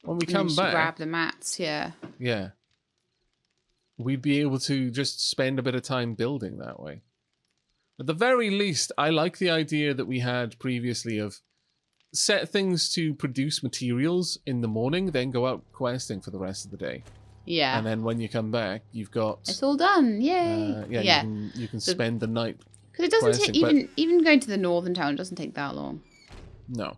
When we come back, grab the mats, yeah, we'd be able to just spend a bit of time building that way. At the very least, I like the idea that we had previously of set things to produce materials in the morning, then go out questing for the rest of the day. Yeah. And then when you come back, you've got... It's all done, yay! You can spend the night because it doesn't take... Even going to the northern town doesn't take that long. No.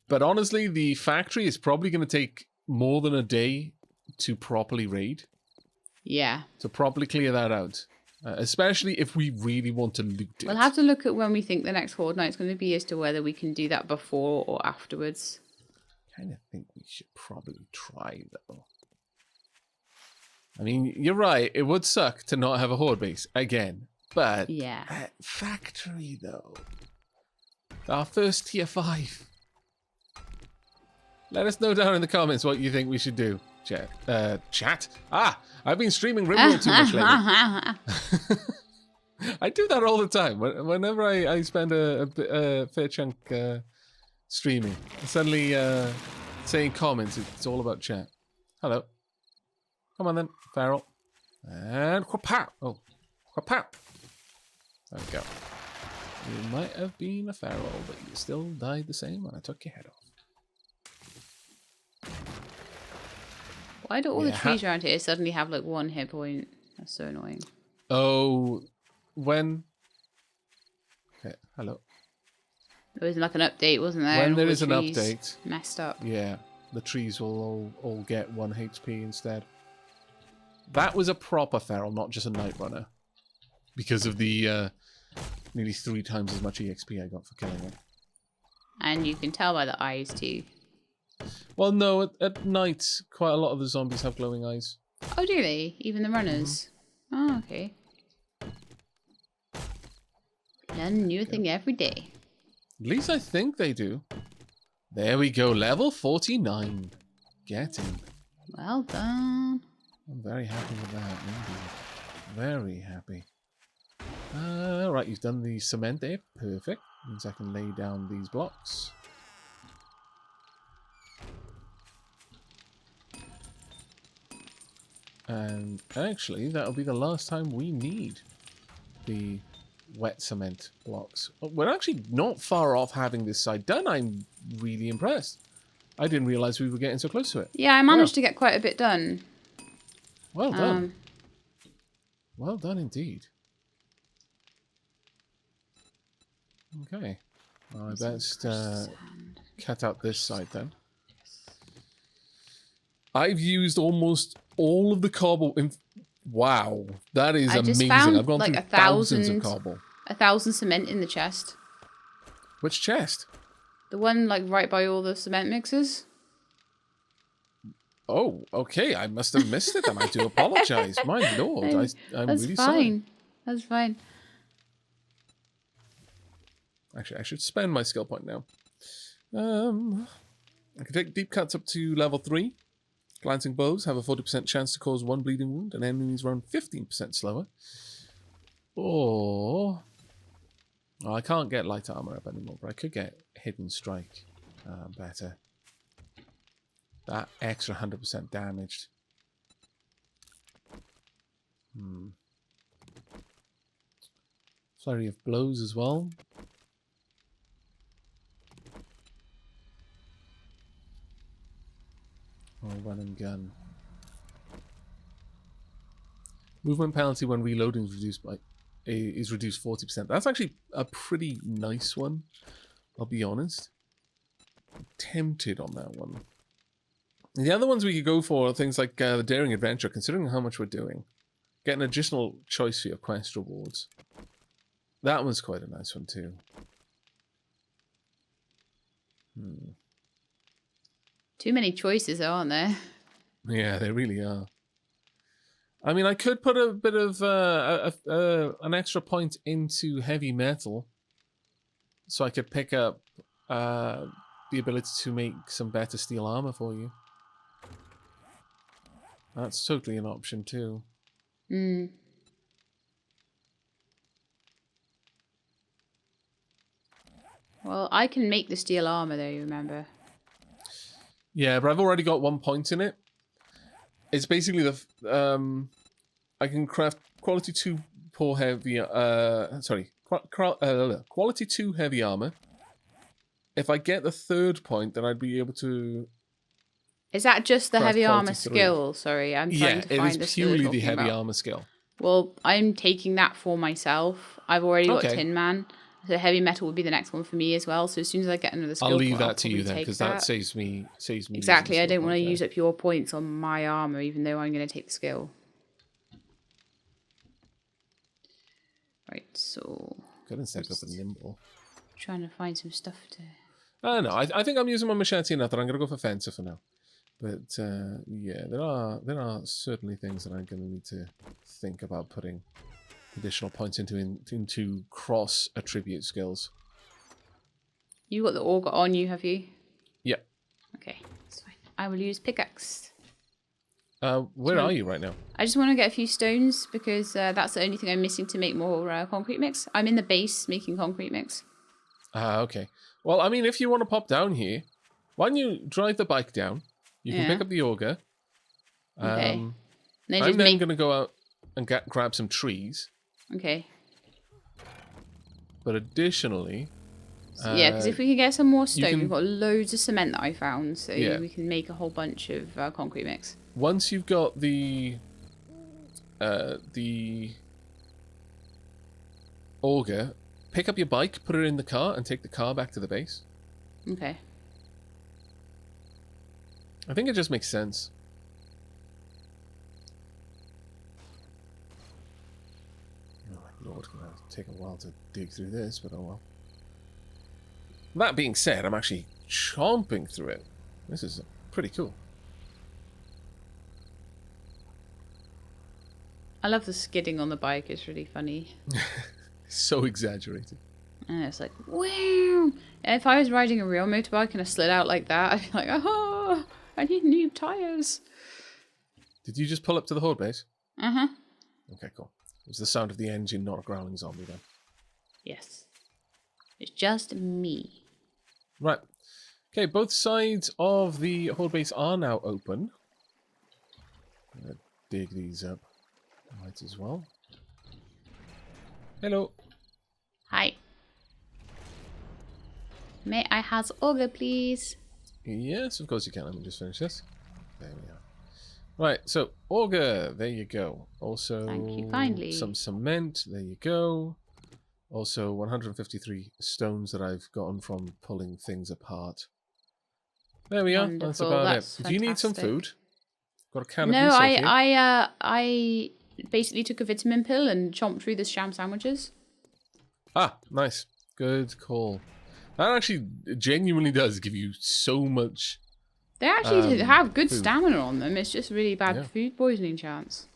But honestly, the factory is probably going to take more than a day to properly raid. Yeah. To properly clear that out. Especially if we really want to loot it. We'll have to look at when we think the next horde night's going to be as to whether we can do that before or afterwards. I kind of think we should probably try, though. I mean, you're right. It would suck to not have a horde base again. But yeah. Factory, though. Our first tier 5. Let us know down in the comments what you think we should do. Chat. I've been streaming Rimworld too much lately. I do that all the time. Whenever I spend a fair chunk streaming, suddenly saying comments, it's all about chat. Hello. Come on then, Feral. And whapow. Oh, whapow. There we go. You might have been a Feral, but you still died the same when I took your head off. Why do all the trees around here suddenly have like 1 hit point? That's so annoying. Oh, when... Okay, hello. There was like an update, wasn't there? When there is an update... Messed up. Yeah, the trees will all get 1 HP instead. That was a proper Feral, not just a Night Runner. Because of the nearly 3 times as much EXP I got for killing it. And you can tell by the eyes too. Well, no, at night, quite a lot of the zombies have glowing eyes. Oh, do they? Even the runners? Oh, okay. Learn a new thing every day. At least I think they do. There we go, level 49. Get him. Well done. I'm very happy with that, indeed. Very happy. Right, you've done the cement there. Perfect. Means I can lay down these blocks. And actually, that'll be the last time we need the wet cement blocks. We're actually not far off having this side done. I'm really impressed. I didn't realize we were getting so close to it. Yeah, I managed to get quite a bit done. Well done. Well done indeed. Okay. I best cut out this side then. I've used almost all of the cobble. Wow, that is amazing. I've gone through thousands of cobble. 1,000 cement in the chest. Which chest? The one like right by all the cement mixers. Oh, okay. I must have missed it then. I do apologize. My lord, I'm really sorry. That's fine. Actually, I should spend my skill point now. I can take deep cuts up to level 3. Glancing bows have a 40% chance to cause 1 bleeding wound, and enemies run 15% slower. Or... well, I can't get light armor up anymore, but I could get hidden strike better. That extra 100% damaged. Flurry of blows as well. Or run and gun. Movement penalty when reloading is reduced 40%. That's actually a pretty nice one, I'll be honest. I'm tempted on that one. And the other ones we could go for are things like the Daring Adventure, considering how much we're doing. Get an additional choice for your quest rewards. That one's quite a nice one too. Too many choices, aren't there? Yeah, they really are. I mean, I could put a bit of an extra point into heavy metal, so I could pick up the ability to make some better steel armor for you. That's totally an option too. Well, I can make the steel armor though, you remember? Yeah, but I've already got 1 point in it. It's basically the I can craft quality 2 poor heavy quality 2 heavy armor. If I get the 3rd point, then I'd be able to. Is that just the heavy armor 3. skill? Sorry, I'm trying to find it is purely the heavy armor skill. Well, I'm taking that for myself. I've already got Tin Man. So heavy metal would be the next one for me as well. So as soon as I get another skill, I'll leave that to you then, because that saves me. Exactly. I don't want to use up your points on my armor, even though I'm going to take the skill. Right. So. Good instead of a nimble. Trying to find some stuff to. No, I think I'm using my machete enough that I'm going to go for fencer for now. But yeah, there are certainly things that I'm going to need to think about putting additional points into cross attribute skills. You got the auger on you, have you? Yeah. Okay, that's fine. I will use pickaxe. Where are you right now? I just want to get a few stones because that's the only thing I'm missing to make more concrete mix. I'm in the base making concrete mix. Okay. Well, I mean, if you want to pop down here, why don't you drive the bike down? You can pick up the auger. Okay. I'm then going to go out and grab some trees. Okay. But additionally... yeah, because if we can get some more stone, we've got loads of cement that I found, so we can make a whole bunch of concrete mix. Once you've got the auger, pick up your bike, put it in the car, and take the car back to the base. Okay. I think it just makes sense. Oh, Lord, it's going to take a while to dig through this, but oh well. That being said, I'm actually chomping through it. This is pretty cool. I love the skidding on the bike. It's really funny. So exaggerated. And it's like, wow. If I was riding a real motorbike and I slid out like that, I'd be like, oh, I need new tires. Did you just pull up to the horde base? Uh-huh. Okay, cool. It was the sound of the engine, not a growling zombie then. Yes. It's just me. Right. Okay, both sides of the horde base are now open. I'm going to dig these up. Might as well. Hello. Hi. May I has auger, please? Yes, of course you can. Let me just finish this. There we are. Right, so auger, there you go. Also, Thank you kindly. some cement, there you go. Also, 153 stones that I've gotten from pulling things apart. There we are. That's Wonderful, about that's it. Do you need some fantastic. food? Got a can of No, miso here. I basically took a vitamin pill and chomped through the sham sandwiches. Ah, nice. Good call. That actually genuinely does give you so much. They actually have good food. stamina on them. It's just really bad Yeah. food poisoning chance.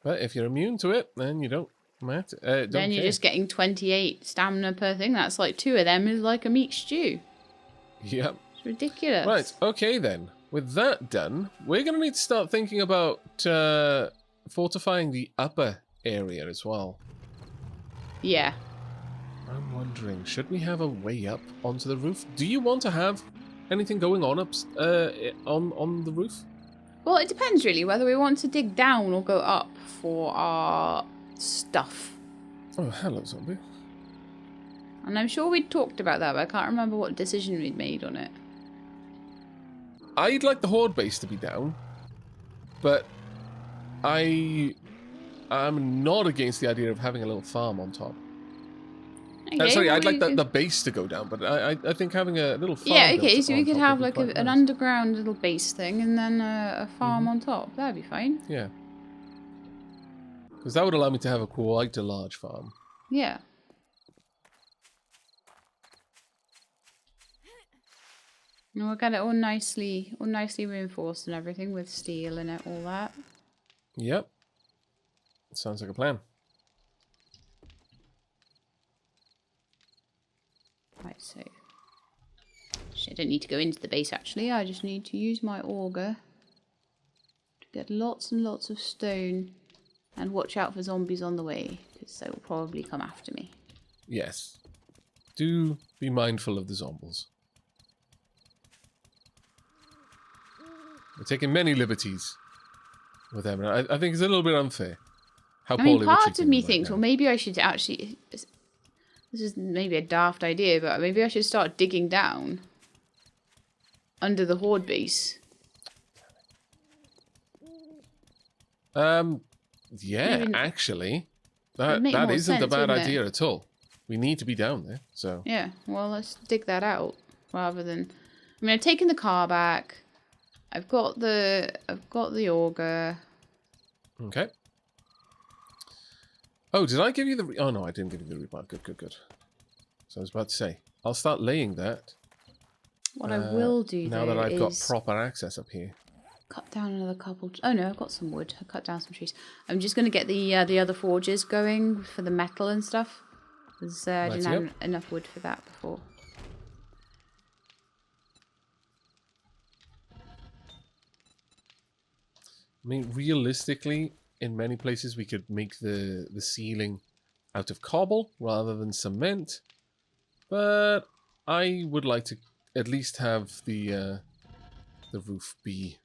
But if you're immune to it, then you don't matter. Then you're just getting 28 stamina per thing. That's like 2 of them is like a meat stew. Yep. It's ridiculous. Right, okay then. With that done, we're going to need to start thinking about fortifying the upper area as well. Yeah. I'm wondering, should we have a way up onto the roof? Do you want to have anything going on up on the roof? Well, it depends really whether we want to dig down or go up for our stuff. Oh, hello, zombie. And I'm sure we talked about that, but I can't remember what decision we'd made on it. I'd like the horde base to be down, but I'm not against the idea of having a little farm on top. Okay, Sorry, well, I'd like we could- the base to go down, but I think having a little farm. Yeah, built okay, so on we could top have would like be quite an nice. underground little base thing and then a farm on top. That'd be fine. Yeah. Because that would allow me to have quite a large farm. Yeah. And we'll get it all nicely reinforced and everything with steel and it, all that. Yep. Sounds like a plan. Right, so I don't need to go into the base actually. I just need to use my auger to get lots and lots of stone and watch out for zombies on the way because they will probably come after me. Yes. Do be mindful of the zombies. We're taking many liberties with them. And I think it's a little bit unfair. How I mean, poorly we're part treating of me them right thinks, now. well, maybe I should actually... This is maybe a daft idea, but maybe I should start digging down under the horde base. Yeah, Maybe- actually. It'd make That more isn't a sense, bad wouldn't it? idea at all. We need to be down there, so... Yeah, well, let's dig that out rather than... I mean, I've taken the car back. I've got the auger. Okay. Oh, did I give you the... Oh, no, I didn't give you the rebar. Good. So I was about to say, I'll start laying that. What I will do, now though, that I've got is proper access up here. cut down another couple... Oh, no, I've got some wood. I cut down some trees. I'm just going to get the other forges going for the metal and stuff. Because I didn't have enough wood for that before. I mean, realistically, in many places we could make the ceiling out of cobble rather than cement. But I would like to at least have the roof be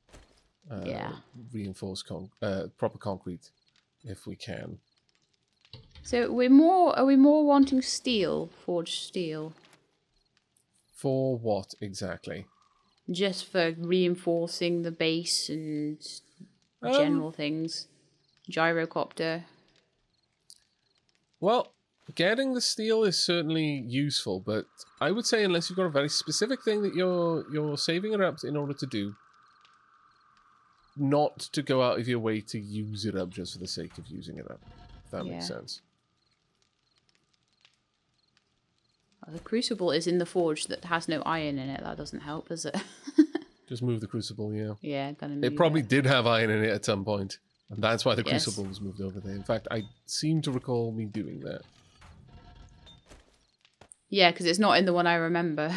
reinforced proper concrete if we can. So are we more wanting steel, forged steel? For what exactly? Just for reinforcing the base and general things. Gyrocopter. Well, getting the steel is certainly useful, but I would say unless you've got a very specific thing that you're saving it up in order to do, not to go out of your way to use it up just for the sake of using it up. If that makes sense. Well, the crucible is in the forge that has no iron in it. That doesn't help, does it? Just move the crucible, yeah. Yeah, gonna move It probably did have iron in it at some point, and that's why the Yes. crucible was moved over there. In fact, I seem to recall me doing that. Yeah, because it's not in the one I remember.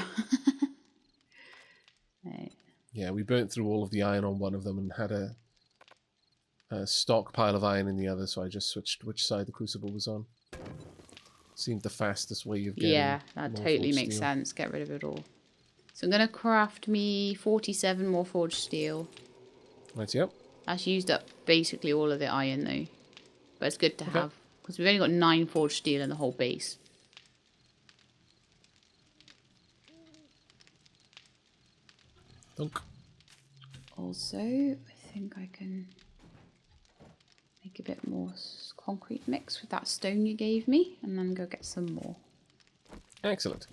Right. Yeah, we burnt through all of the iron on one of them and had a stockpile of iron in the other, so I just switched which side the crucible was on. Seemed the fastest way of getting Yeah, that more totally forged makes steel. sense. Get rid of it all. So I'm going to craft me 47 more forged steel. Right, yep. That's used up basically all of the iron though. But it's good to have. Because we've only got 9 forged steel in the whole base. Thunk. Also, I think I can make a bit more concrete mix with that stone you gave me, and then go get some more. Excellent.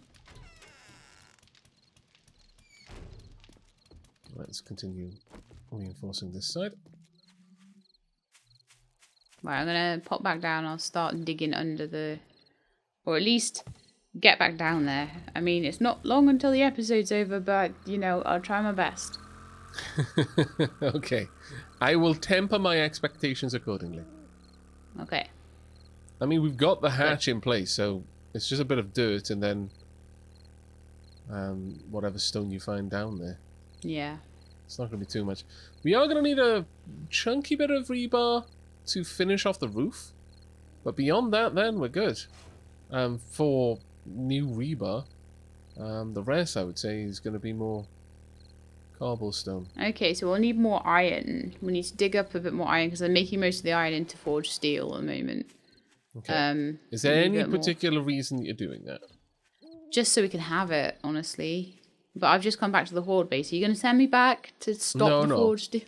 Let's continue reinforcing this side. Right, I'm gonna pop back down. I'll start digging under the, or at least get back down there. I mean, it's not long until the episode's over, but you know, I'll try my best. Okay, I will temper my expectations accordingly. Okay. I mean, we've got the hatch in place, so it's just a bit of dirt and then whatever stone you find down there. Yeah. It's not going to be too much. We are going to need a chunky bit of rebar to finish off the roof. But beyond that, then, we're good. For new rebar, the rest, I would say, is going to be more cobblestone. Okay, so we'll need more iron. We need to dig up a bit more iron, because I'm making most of the iron into forged steel at the moment. Okay. Is there any particular reason that you're doing that? Just so we can have it, honestly. But I've just come back to the horde base. Are you going to send me back to stop the forged steel?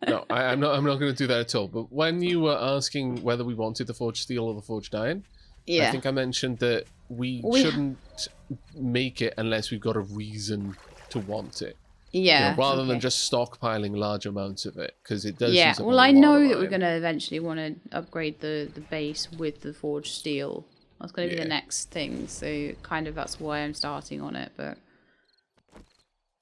No, I'm not going to do that at all. But when you were asking whether we wanted the forged steel or the forged iron, I think I mentioned that we shouldn't make it unless we've got a reason to want it. Yeah. You know, rather than just stockpiling large amounts of it, because it does. Yeah. Well, I know that we're going to eventually want to upgrade the base with the forged steel. That's going to be the next thing. So kind of that's why I'm starting on it, but.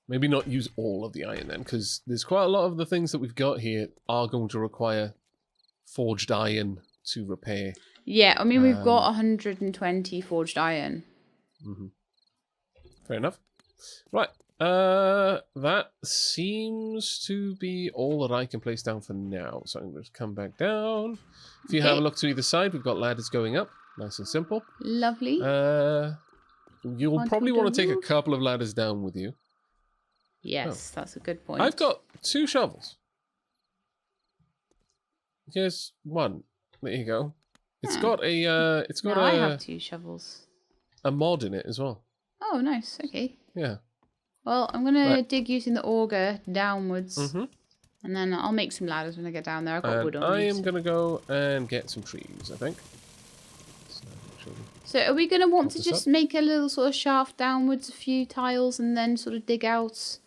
Maybe not use all of the iron then, because there's quite a lot of the things that we've got here are going to require forged iron to repair. Yeah, I mean, we've got 120 forged iron. Mm-hmm. Fair enough. Right. That seems to be all that I can place down for now. So I'm going to come back down. If you have a look to either side, we've got ladders going up. Nice and simple. Lovely. You'll probably want to take a couple of ladders down with you. Yes, that's a good point. I've got 2 shovels. Here's one. There you go. It's got a. I have 2 shovels. A mod in it as well. Oh, nice. Okay. Yeah. Well, I'm gonna dig using the auger downwards, and then I'll make some ladders when I get down there. I've got wood on. I am gonna go and get some trees, I think. So are we gonna want to just make a little sort of shaft downwards, a few tiles, and then sort of dig out?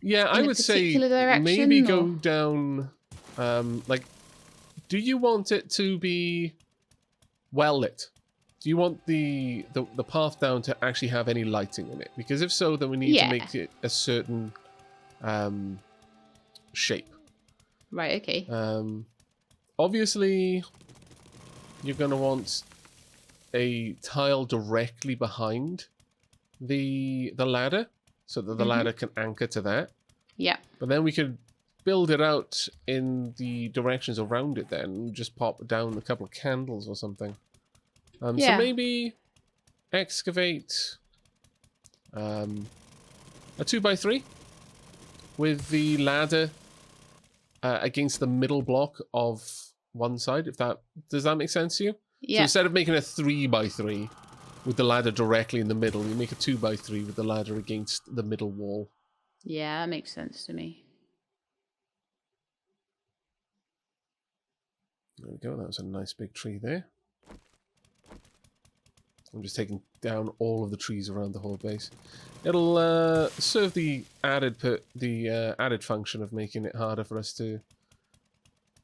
Yeah, I would say maybe go down. Like, do you want it to be well lit? Do you want the path down to actually have any lighting in it? Because if so, then we need to make it a certain shape. Right. Okay. Obviously, you're going to want a tile directly behind the ladder, so that the ladder can anchor to that. Yeah. But then we could build it out in the directions around it then, and just pop down a couple of candles or something. So maybe excavate a 2x3 with the ladder against the middle block of one side. Does that make sense to you? Yeah. So instead of making a 3x3 with the ladder directly in the middle, you make a 2x3 with the ladder against the middle wall. Yeah, that makes sense to me. There we go. That was a nice big tree there. I'm just taking down all of the trees around the whole base. It'll serve the added function of making it harder for us to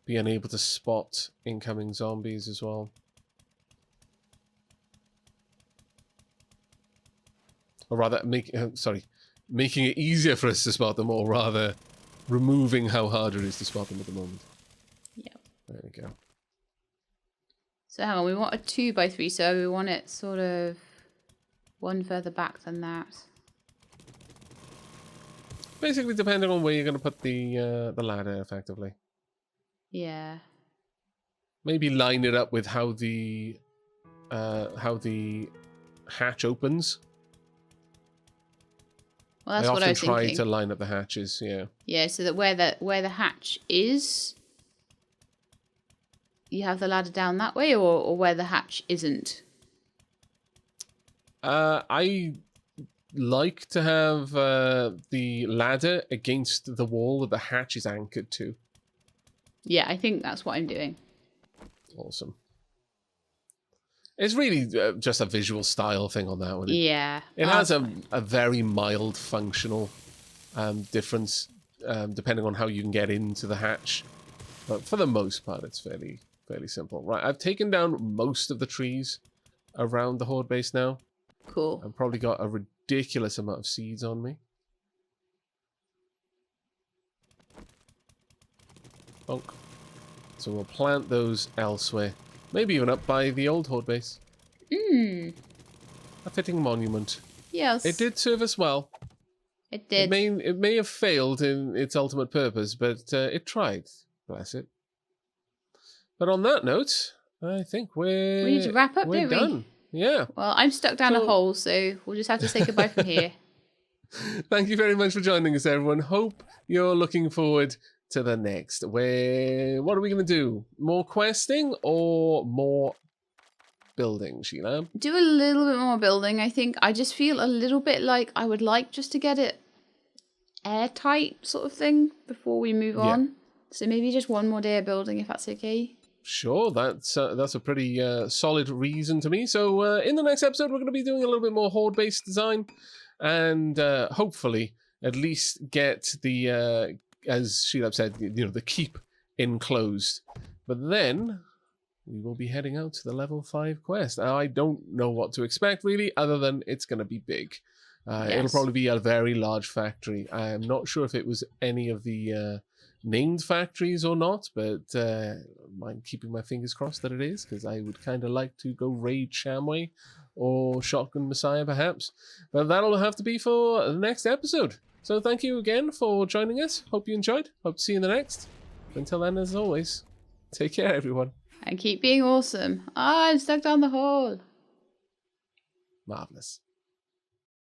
be unable to spot incoming zombies as well. Or rather, making it easier for us to spot them, or rather, removing how hard it is to spot them at the moment. Yeah. There we go. So hang on, we want a 2x3, so we want it sort of one further back than that. Basically, depending on where you're going to put the ladder, effectively. Yeah. Maybe line it up with how the hatch opens. Well, that's what I was thinking. I often try to line up the hatches, yeah. Yeah, so that where the hatch is, you have the ladder down that way, or where the hatch isn't? I like to have the ladder against the wall that the hatch is anchored to. Yeah, I think that's what I'm doing. Awesome. It's really just a visual style thing on that one. Yeah. It has a very mild functional difference depending on how you can get into the hatch. But for the most part, it's fairly simple. Right, I've taken down most of the trees around the horde base now. Cool. I've probably got a ridiculous amount of seeds on me. Bonk. So we'll plant those elsewhere. Maybe even up by the old horde base. Hmm. A fitting monument. Yes. It did serve us well. It did. It may have failed in its ultimate purpose, but it tried. Bless it. But on that note, I think we need to wrap up, we're don't we? done. Yeah. Well, I'm stuck down a hole, so we'll just have to say goodbye from here. Thank you very much for joining us, everyone. Hope you're looking forward to the next. What are we going to do? More questing or more building, Sheila? Do a little bit more building, I think. I just feel a little bit like I would like just to get it airtight sort of thing before we move on. So maybe just one more day of building, if that's okay. Sure, that's a pretty solid reason to me. So in the next episode, we're going to be doing a little bit more horde-based design, and hopefully at least get the, as Sheila said, the keep enclosed. But then we will be heading out to the level 5 quest. Now, I don't know what to expect really, other than it's going to be big. It'll probably be a very large factory. I'm not sure if it was any of the named factories or not, but I'm keeping my fingers crossed that it is, because I would kind of like to go raid Shamway or Shotgun Messiah perhaps. But that'll have to be for the next episode. So thank you again for joining us. Hope you enjoyed. Hope to see you in the next. Until then, as always, take care, everyone. And keep being awesome. I'm stuck down the hole. Marvelous.